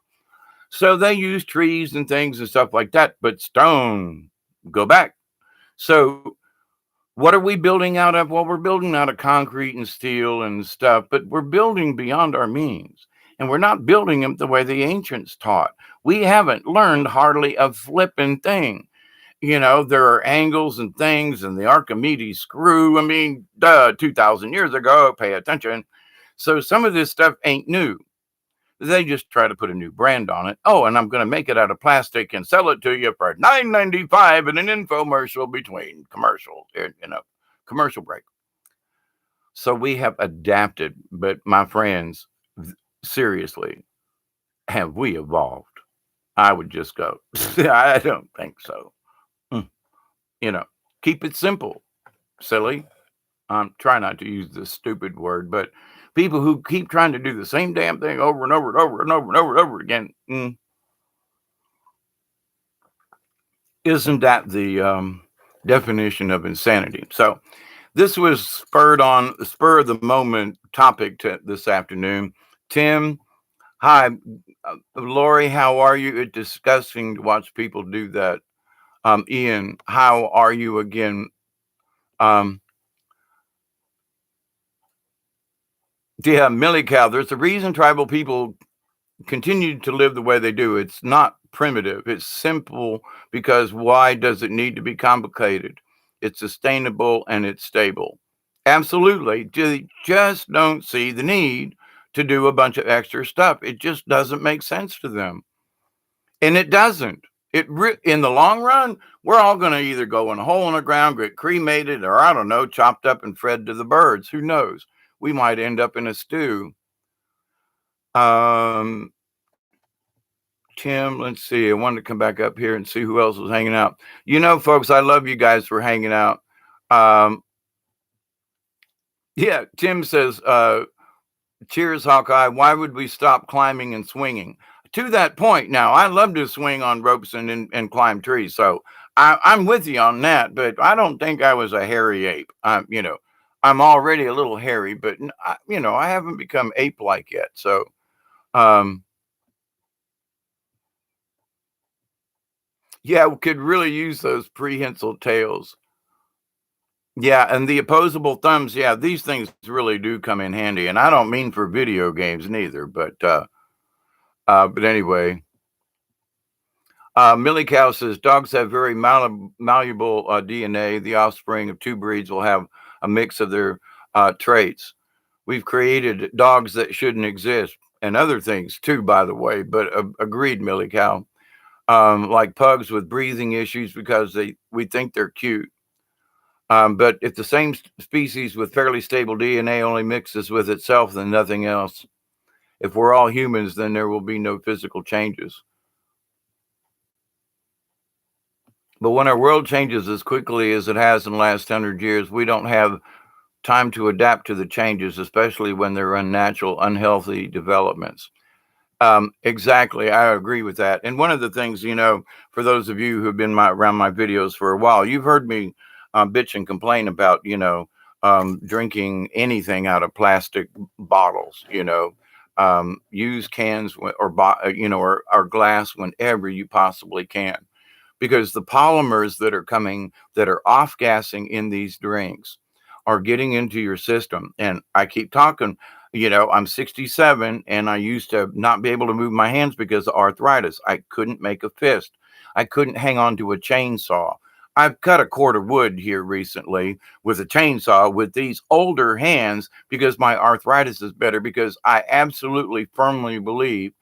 So they use trees and things and stuff like that, but stone, go back. So what are we building out of? Well, we're building out of concrete and steel and stuff, but we're building beyond our means. And we're not building them the way the ancients taught. We haven't learned hardly a flipping thing. There are angles and things and the Archimedes screw. I mean, 2,000 years ago, pay attention. So some of this stuff ain't new. They just try to put a new brand on it. Oh, and I'm going to make it out of plastic and sell it to you for $9.95 in an infomercial between commercials, commercial break. So we have adapted, but my friends, seriously, have we evolved? I would just go, I don't think so. Keep it simple, silly. I'm trying not to use this stupid word, but people who keep trying to do the same damn thing over and over and over and over and over and over again. Isn't that the definition of insanity? So this was spur of the moment topic this afternoon. Tim, hi. Lori, how are you? It's disgusting to watch people do that. Ian, how are you again? Yeah, Millie Cow, there's a reason tribal people continue to live the way they do. It's not primitive. It's simple because why does it need to be complicated? It's sustainable and it's stable. Absolutely. They just don't see the need to do a bunch of extra stuff. It just doesn't make sense to them. And it doesn't. In the long run, we're all going to either go in a hole in the ground, get cremated, or I don't know, chopped up and fed to the birds. Who knows? We might end up in a stew. Tim, let's see. I wanted to come back up here and see who else was hanging out. Folks, I love you guys for hanging out. Yeah, Tim says, cheers, Hawkeye. Why would we stop climbing and swinging? To that point, now, I love to swing on ropes and climb trees. So I'm with you on that, but I don't think I was a hairy ape. I'm already a little hairy, but, I haven't become ape-like yet. So, yeah, we could really use those prehensile tails. Yeah, and the opposable thumbs, yeah, these things really do come in handy. And I don't mean for video games neither, but anyway. Millie Cow says dogs have very malleable DNA. The offspring of two breeds will have a mix of their traits. We've created dogs that shouldn't exist and other things too, by the way, but agreed, Millie Cow. Like pugs with breathing issues because we think they're cute. But if the same species with fairly stable DNA only mixes with itself, then nothing else. If we're all humans, then there will be no physical changes. But when our world changes as quickly as it has in the last 100 years, we don't have time to adapt to the changes, especially when they're unnatural, unhealthy developments. Exactly. I agree with that. And one of the things, for those of you who've been around my videos for a while, you've heard me bitch and complain about, drinking anything out of plastic bottles, Use cans or glass whenever you possibly can, because the polymers that are coming, that are off gassing in these drinks, are getting into your system. And I keep talking, I'm 67 and I used to not be able to move my hands because of arthritis. I couldn't make a fist. I couldn't hang on to a chainsaw. I've cut a cord of wood here recently with a chainsaw with these older hands because my arthritis is better, because I absolutely firmly believe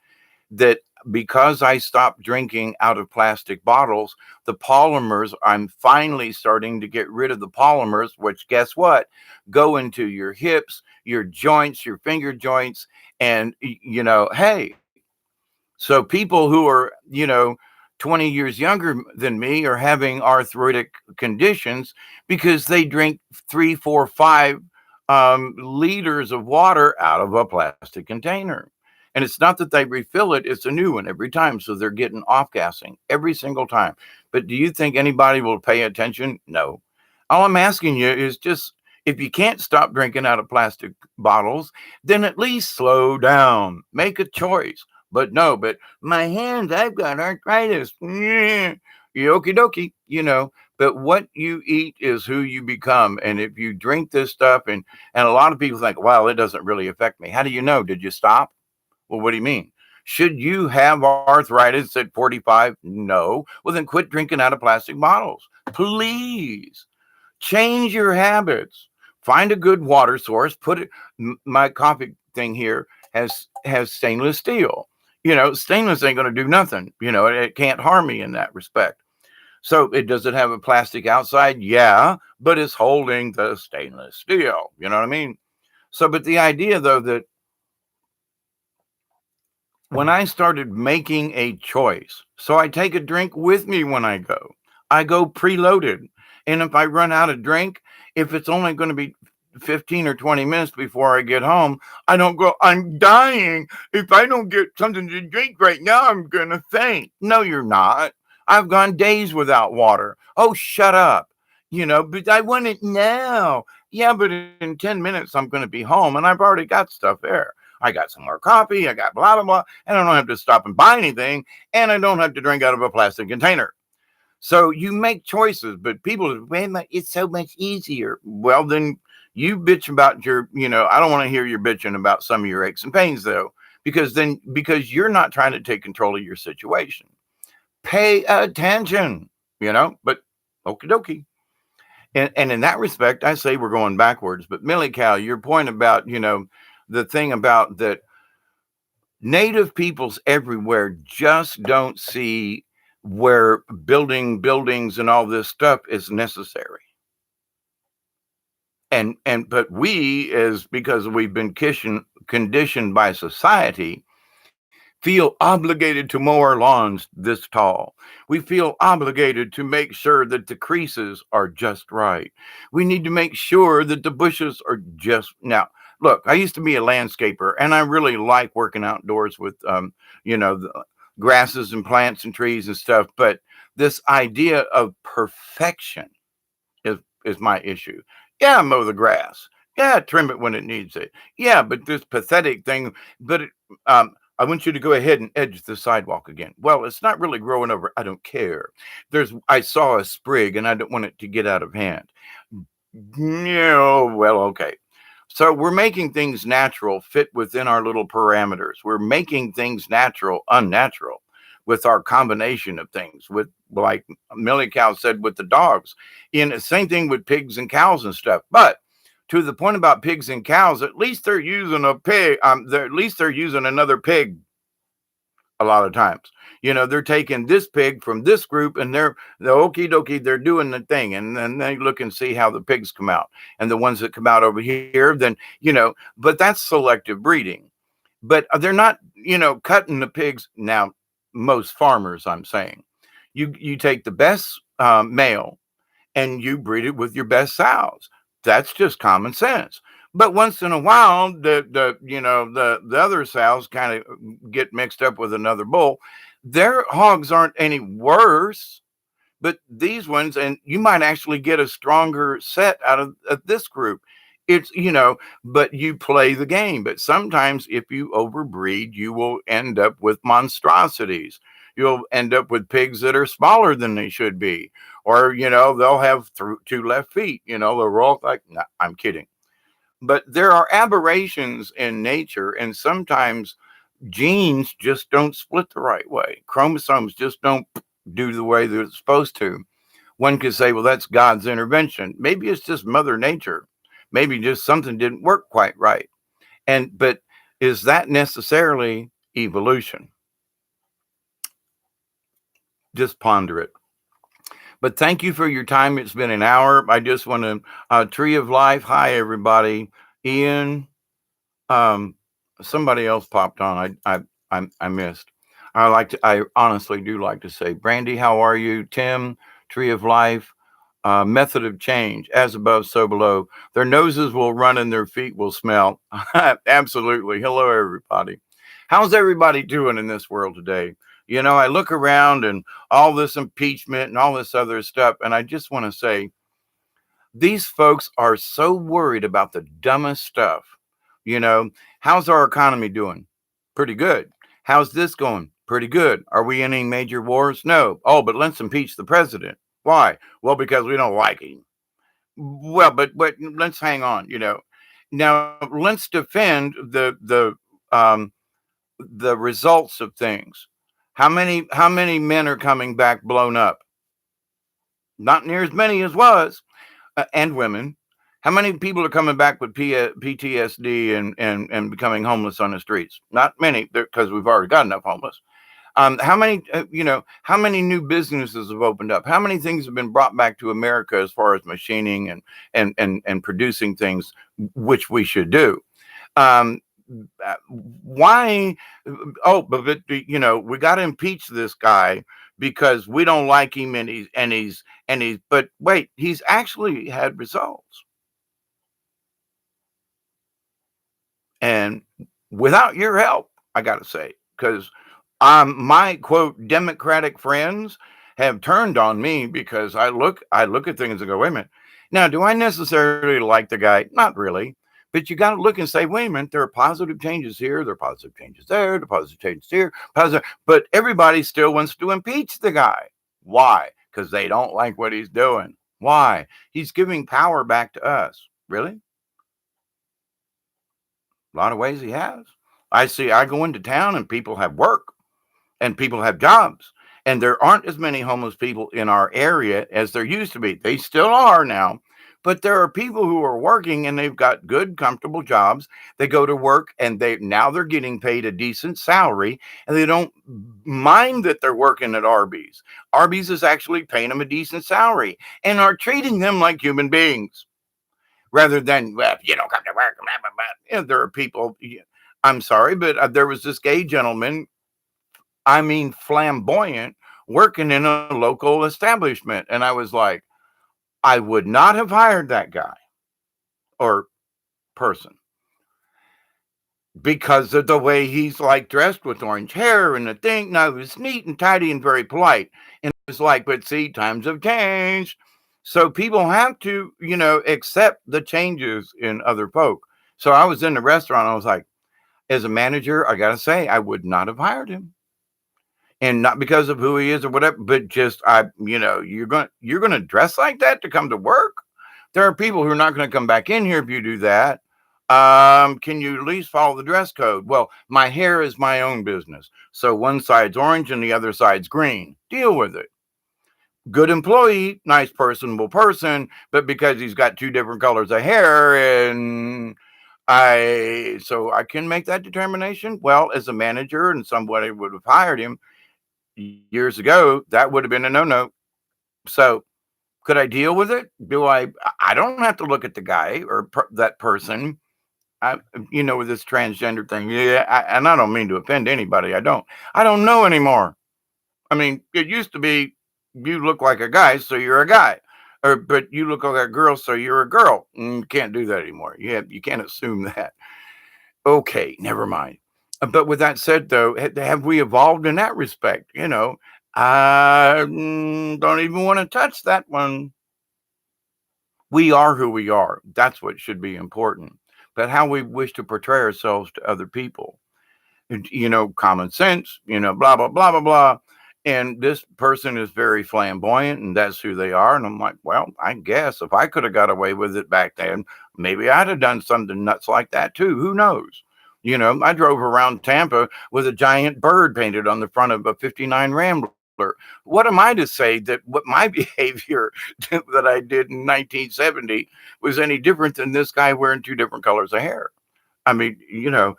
that because I stopped drinking out of plastic bottles, the polymers, I'm finally starting to get rid of the polymers, which, guess what, go into your hips, your joints, your finger joints. And, hey, so people who are, 20 years younger than me are having arthritic conditions because they drink 3, 4, 5 liters of water out of a plastic container. And it's not that they refill it, it's a new one every time. So they're getting off gassing every single time. But do you think anybody will pay attention? No. All I'm asking you is just, if you can't stop drinking out of plastic bottles, then at least slow down, make a choice. But no, but my hands, I've got arthritis. Yeah, okie dokie, But what you eat is who you become. And if you drink this stuff, and a lot of people think, well, it doesn't really affect me. How do you know? Did you stop? Well, what do you mean? Should you have arthritis at 45? No. Well, then quit drinking out of plastic bottles. Please change your habits. Find a good water source. Put it. My coffee thing here has stainless steel. Stainless ain't going to do nothing. It can't harm me in that respect. So does it have a plastic outside? Yeah, but it's holding the stainless steel. You know what I mean? So, but the idea though, that when I started making a choice, so I take a drink with me when I go preloaded. And if I run out of drink, if it's only going to be 15 or 20 minutes before I get home, I don't go, I'm dying. If I don't get something to drink right now, I'm going to faint. No, you're not. I've gone days without water. Oh, shut up. But I want it now. Yeah, but in 10 minutes, I'm going to be home and I've already got stuff there. I got some more coffee. I got blah, blah, blah. And I don't have to stop and buy anything. And I don't have to drink out of a plastic container. So you make choices, but people, man, it's so much easier. Well, then you bitch about I don't want to hear you bitching about some of your aches and pains though, because you're not trying to take control of your situation. Pay attention, but okie dokie. And in that respect, I say we're going backwards. But Millie Cow, your point about, the thing about that native peoples everywhere just don't see where building buildings and all this stuff is necessary. But we, as because we've been conditioned by society, feel obligated to mow our lawns this tall. We feel obligated to make sure that the creases are just right. We need to make sure that the bushes are just now. Look, I used to be a landscaper, and I really like working outdoors with, the grasses and plants and trees and stuff. But this idea of perfection is my issue. Yeah, mow the grass. Yeah, trim it when it needs it. Yeah, but this pathetic thing. But I want you to go ahead and edge the sidewalk again. Well, it's not really growing over. I don't care. I saw a sprig and I don't want it to get out of hand. No, well, okay. So we're making things natural fit within our little parameters. We're making things natural, unnatural with our combination of things, with, like Millie Cow said, with the dogs. And the same thing with pigs and cows and stuff. But to the point about pigs and cows, at least they're using a pig. At least they're using another pig a lot of times. They're taking this pig from this group and they're the okie dokie, they're doing the thing. And then they look and see how the pigs come out. And the ones that come out over here, then, but that's selective breeding. But they're not, cutting the pigs. Now, most farmers, I'm saying, you take the best male and you breed it with your best sows. That's just common sense. But once in a while, the other sows kind of get mixed up with another bull. Their hogs aren't any worse, but these ones, and you might actually get a stronger set out of this group It's, but you play the game. But sometimes if you overbreed, you will end up with monstrosities. You'll end up with pigs that are smaller than they should be. Or, they'll have two left feet. They're all like, no, I'm kidding. But there are aberrations in nature, and sometimes genes just don't split the right way. Chromosomes just don't do the way they're supposed to. One could say, well, that's God's intervention. Maybe it's just Mother Nature. Maybe just something didn't work quite right. But is that necessarily evolution? Just ponder it. But thank you for your time. It's been an hour. I just want to Tree of Life. Hi, everybody. Ian. Um, Somebody else popped on. I missed. I honestly do like to say, Brandy, how are you? Tim, Tree of Life. Method of change, as above, so below. Their noses will run and their feet will smell. Absolutely. Hello, everybody. How's everybody doing in this world today? I look around and all this impeachment and all this other stuff, and I just want to say, these folks are so worried about the dumbest stuff. How's our economy doing? Pretty good. How's this going? Pretty good. Are we in any major wars? No. Oh, but let's impeach the president. Why? Well, because we don't like him. Well, but let's hang on. Now let's defend the results of things. How many men are coming back blown up? Not near as many as was, and women. How many people are coming back with PTSD and becoming homeless on the streets? Not many, because we've already got enough homeless. How many new businesses have opened up? How many things have been brought back to America as far as machining and producing things, which we should do? Um, why? Oh, but we got to impeach this guy because we don't like him, and he's. But wait, he's actually had results, and without your help, I got to say, because my quote Democratic friends have turned on me because I look at things and go, wait a minute. Now, do I necessarily like the guy? Not really. But you got to look and say, wait a minute, there are positive changes here, there are positive changes there, there are positive changes here, positive. But everybody still wants to impeach the guy. Why? Because they don't like what he's doing. Why? He's giving power back to us. Really? A lot of ways he has. I go into town and people have work and people have jobs. And there aren't as many homeless people in our area as there used to be. They still are now. But there are people who are working and they've got good, comfortable jobs. They go to work and they're getting paid a decent salary and they don't mind that they're working at Arby's. Arby's is actually paying them a decent salary and are treating them like human beings rather than, well, you don't come to work. Blah, blah, blah. There are people, I'm sorry, but there was this gay gentleman, I mean, flamboyant, working in a local establishment. And I was like, I would not have hired that guy or person because of the way he's like dressed with orange hair and the thing. Now, it was neat and tidy and very polite. And it was like, but see, times have changed. So people have to, accept the changes in other folk. So I was in the restaurant. I was like, as a manager, I got to say, I would not have hired him. And not because of who he is or whatever, but just you're gonna dress like that to come to work. There are people who are not going to come back in here if you do that. Can you at least follow the dress code? Well, my hair is my own business, so one side's orange and the other side's green. Deal with it. Good employee, nice personable person, but because he's got two different colors of hair and I can make that determination. Well, as a manager and somebody would have hired him years ago, that would have been a no-no. So could I deal with it? I don't have to look at the guy or that person. With this transgender thing. Yeah, and I don't mean to offend anybody. I don't know anymore. I mean, it used to be you look like a guy, so you're a guy. But you look like a girl, so you're a girl. You can't do that anymore. You can't assume that. Okay, never mind. But with that said, though, have we evolved in that respect? I don't even want to touch that one. We are who we are. That's what should be important. But how we wish to portray ourselves to other people, common sense, blah, blah, blah, blah, blah. And this person is very flamboyant and that's who they are. And I'm like, well, I guess if I could have got away with it back then, maybe I'd have done something nuts like that too. Who knows? I drove around Tampa with a giant bird painted on the front of a 59 Rambler. What am I to say that what my behavior that I did in 1970 was any different than this guy wearing two different colors of hair? I mean, of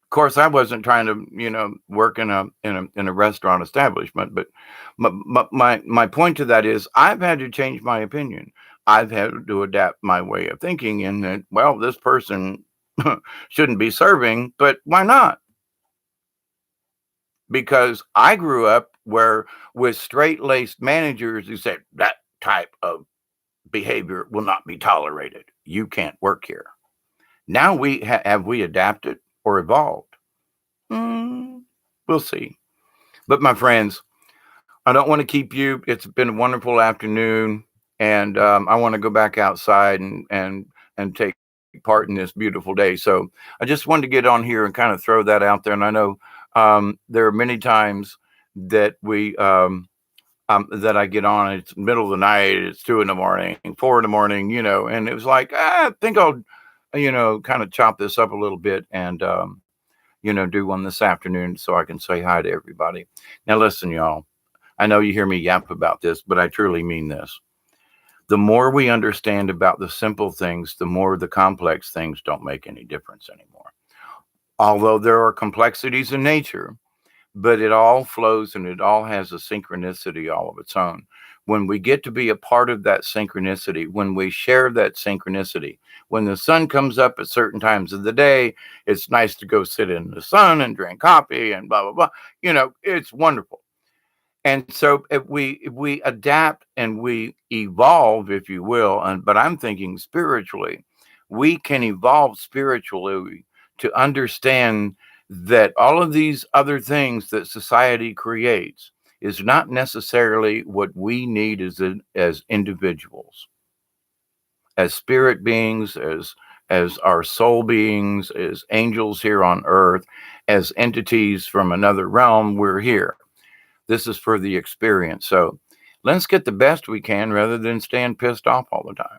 course, I wasn't trying to, work in a restaurant establishment, but my point to that is I've had to change my opinion. I've had to adapt my way of thinking in that, well, this person shouldn't be serving, but why not? Because I grew up where with straight-laced managers who said that type of behavior will not be tolerated. You can't work here. Now have we adapted or evolved? Mm, we'll see. But my friends, I don't want to keep you. It's been a wonderful afternoon, and I want to go back outside and take part in this beautiful day. So I just wanted to get on here and kind of throw that out there. And I know there are many times that that I get on. It's middle of the night. It's 2 in the morning, 4 in the morning. And it was like I think I'll kind of chop this up a little bit and do one this afternoon so I can say hi to everybody. Now, listen, y'all. I know you hear me yap about this, but I truly mean this. The more we understand about the simple things, the more the complex things don't make any difference anymore. Although there are complexities in nature, but it all flows and it all has a synchronicity all of its own. When we get to be a part of that synchronicity, when we share that synchronicity, when the sun comes up at certain times of the day, it's nice to go sit in the sun and drink coffee and blah, blah, blah. It's wonderful. And so if we adapt and we evolve, if you will, but I'm thinking spiritually, we can evolve spiritually to understand that all of these other things that society creates is not necessarily what we need as individuals, as spirit beings, as our soul beings, as angels here on earth, as entities from another realm. We're here. This is for the experience. So let's get the best we can rather than staying pissed off all the time.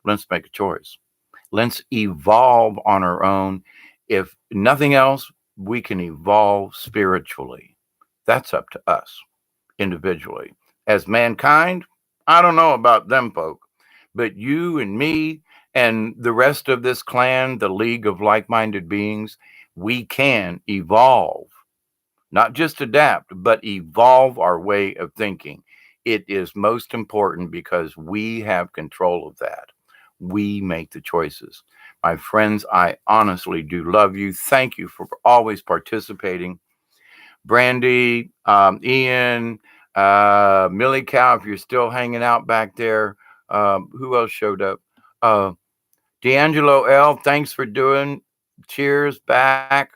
Let's make a choice. Let's evolve on our own. If nothing else, we can evolve spiritually. That's up to us individually. As mankind, I don't know about them folk, but you and me and the rest of this clan, the League of Like Minded Beings, we can evolve, not just adapt, but evolve our way of thinking. It is most important because we have control of that. We make the choices. My friends, I honestly do love you. Thank you for always participating. Brandy, Ian, Millie Cow, if you're still hanging out back there. Who else showed up? D'Angelo L., thanks for doing. Cheers back.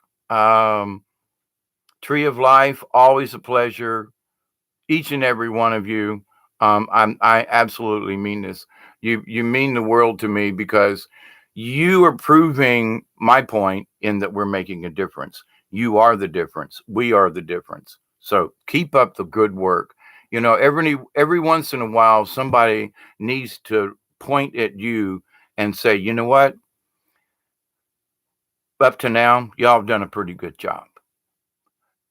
Tree of Life, always a pleasure. Each and every one of you. I absolutely mean this. You mean the world to me because you are proving my point in that we're making a difference. You are the difference. We are the difference. So keep up the good work. Every once in a while, somebody needs to point at you and say, you know what? Up to now, y'all have done a pretty good job.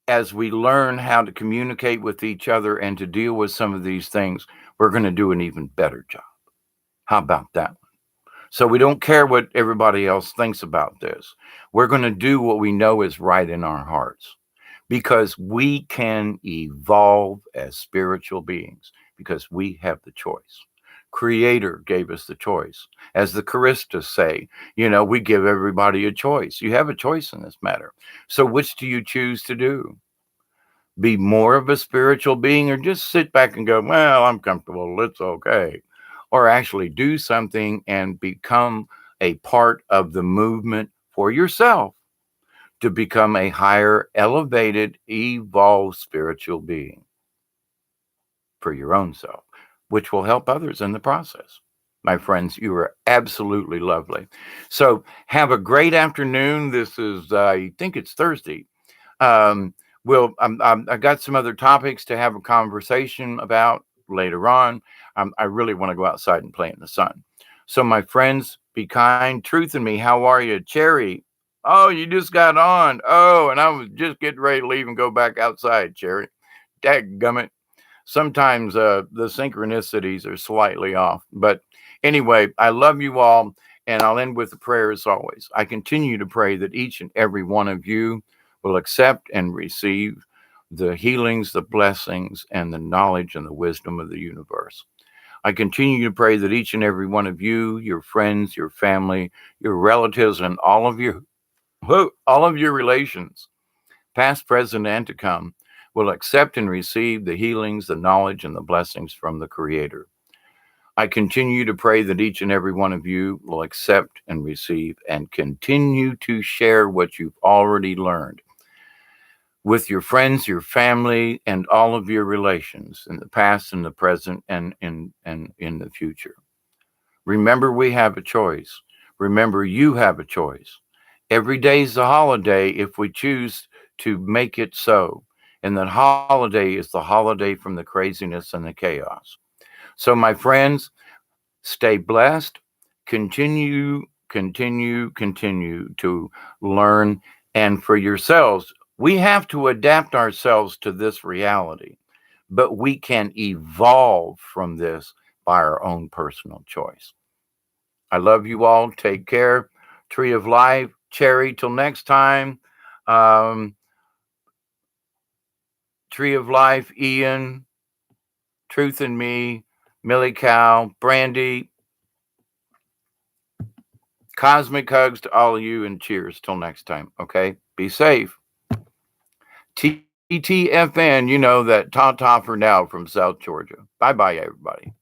As we learn how to communicate with each other and to deal with some of these things, we're going to do an even better job. How about that? So we don't care what everybody else thinks about this. We're going to do what we know is right in our hearts because we can evolve as spiritual beings because we have the choice. Creator gave us the choice. As the Charistas say, we give everybody a choice. You have a choice in this matter. So which do you choose to do? Be more of a spiritual being or just sit back and go, well, I'm comfortable. It's okay. Or actually do something and become a part of the movement for yourself to become a higher, elevated, evolved spiritual being for your own self. which will help others in the process. My friends, you are absolutely lovely. So have a great afternoon. This is, I think it's Thursday. Um, I got some other topics to have a conversation about later on. I really want to go outside and play in the sun. So, my friends, be kind. Truth in me, how are you? Cherry, oh, you just got on. Oh, and I was just getting ready to leave and go back outside, Cherry. Dadgummit. Sometimes the synchronicities are slightly off. But anyway, I love you all. And I'll end with a prayer as always. I continue to pray that each and every one of you will accept and receive the healings, the blessings, and the knowledge and the wisdom of the universe. I continue to pray that each and every one of you, your friends, your family, your relatives, and all of your relations, past, present, and to come, will accept and receive the healings, the knowledge, and the blessings from the Creator. I continue to pray that each and every one of you will accept and receive and continue to share what you've already learned with your friends, your family, and all of your relations in the past, in the present, and in the future. Remember, we have a choice. Remember, you have a choice. Every day is a holiday if we choose to make it so. And that holiday is the holiday from the craziness and the chaos. So, my friends, stay blessed. Continue to learn. And for yourselves, we have to adapt ourselves to this reality, but we can evolve from this by our own personal choice. I love you all. Take care. Tree of Life, Cherry, till next time. Um, Tree of Life, Ian, Truth in Me, Millie Cow, Brandy, cosmic hugs to all of you and cheers till next time. Okay. Be safe. TTFN, you know that ta ta for now from South Georgia. Bye bye, everybody.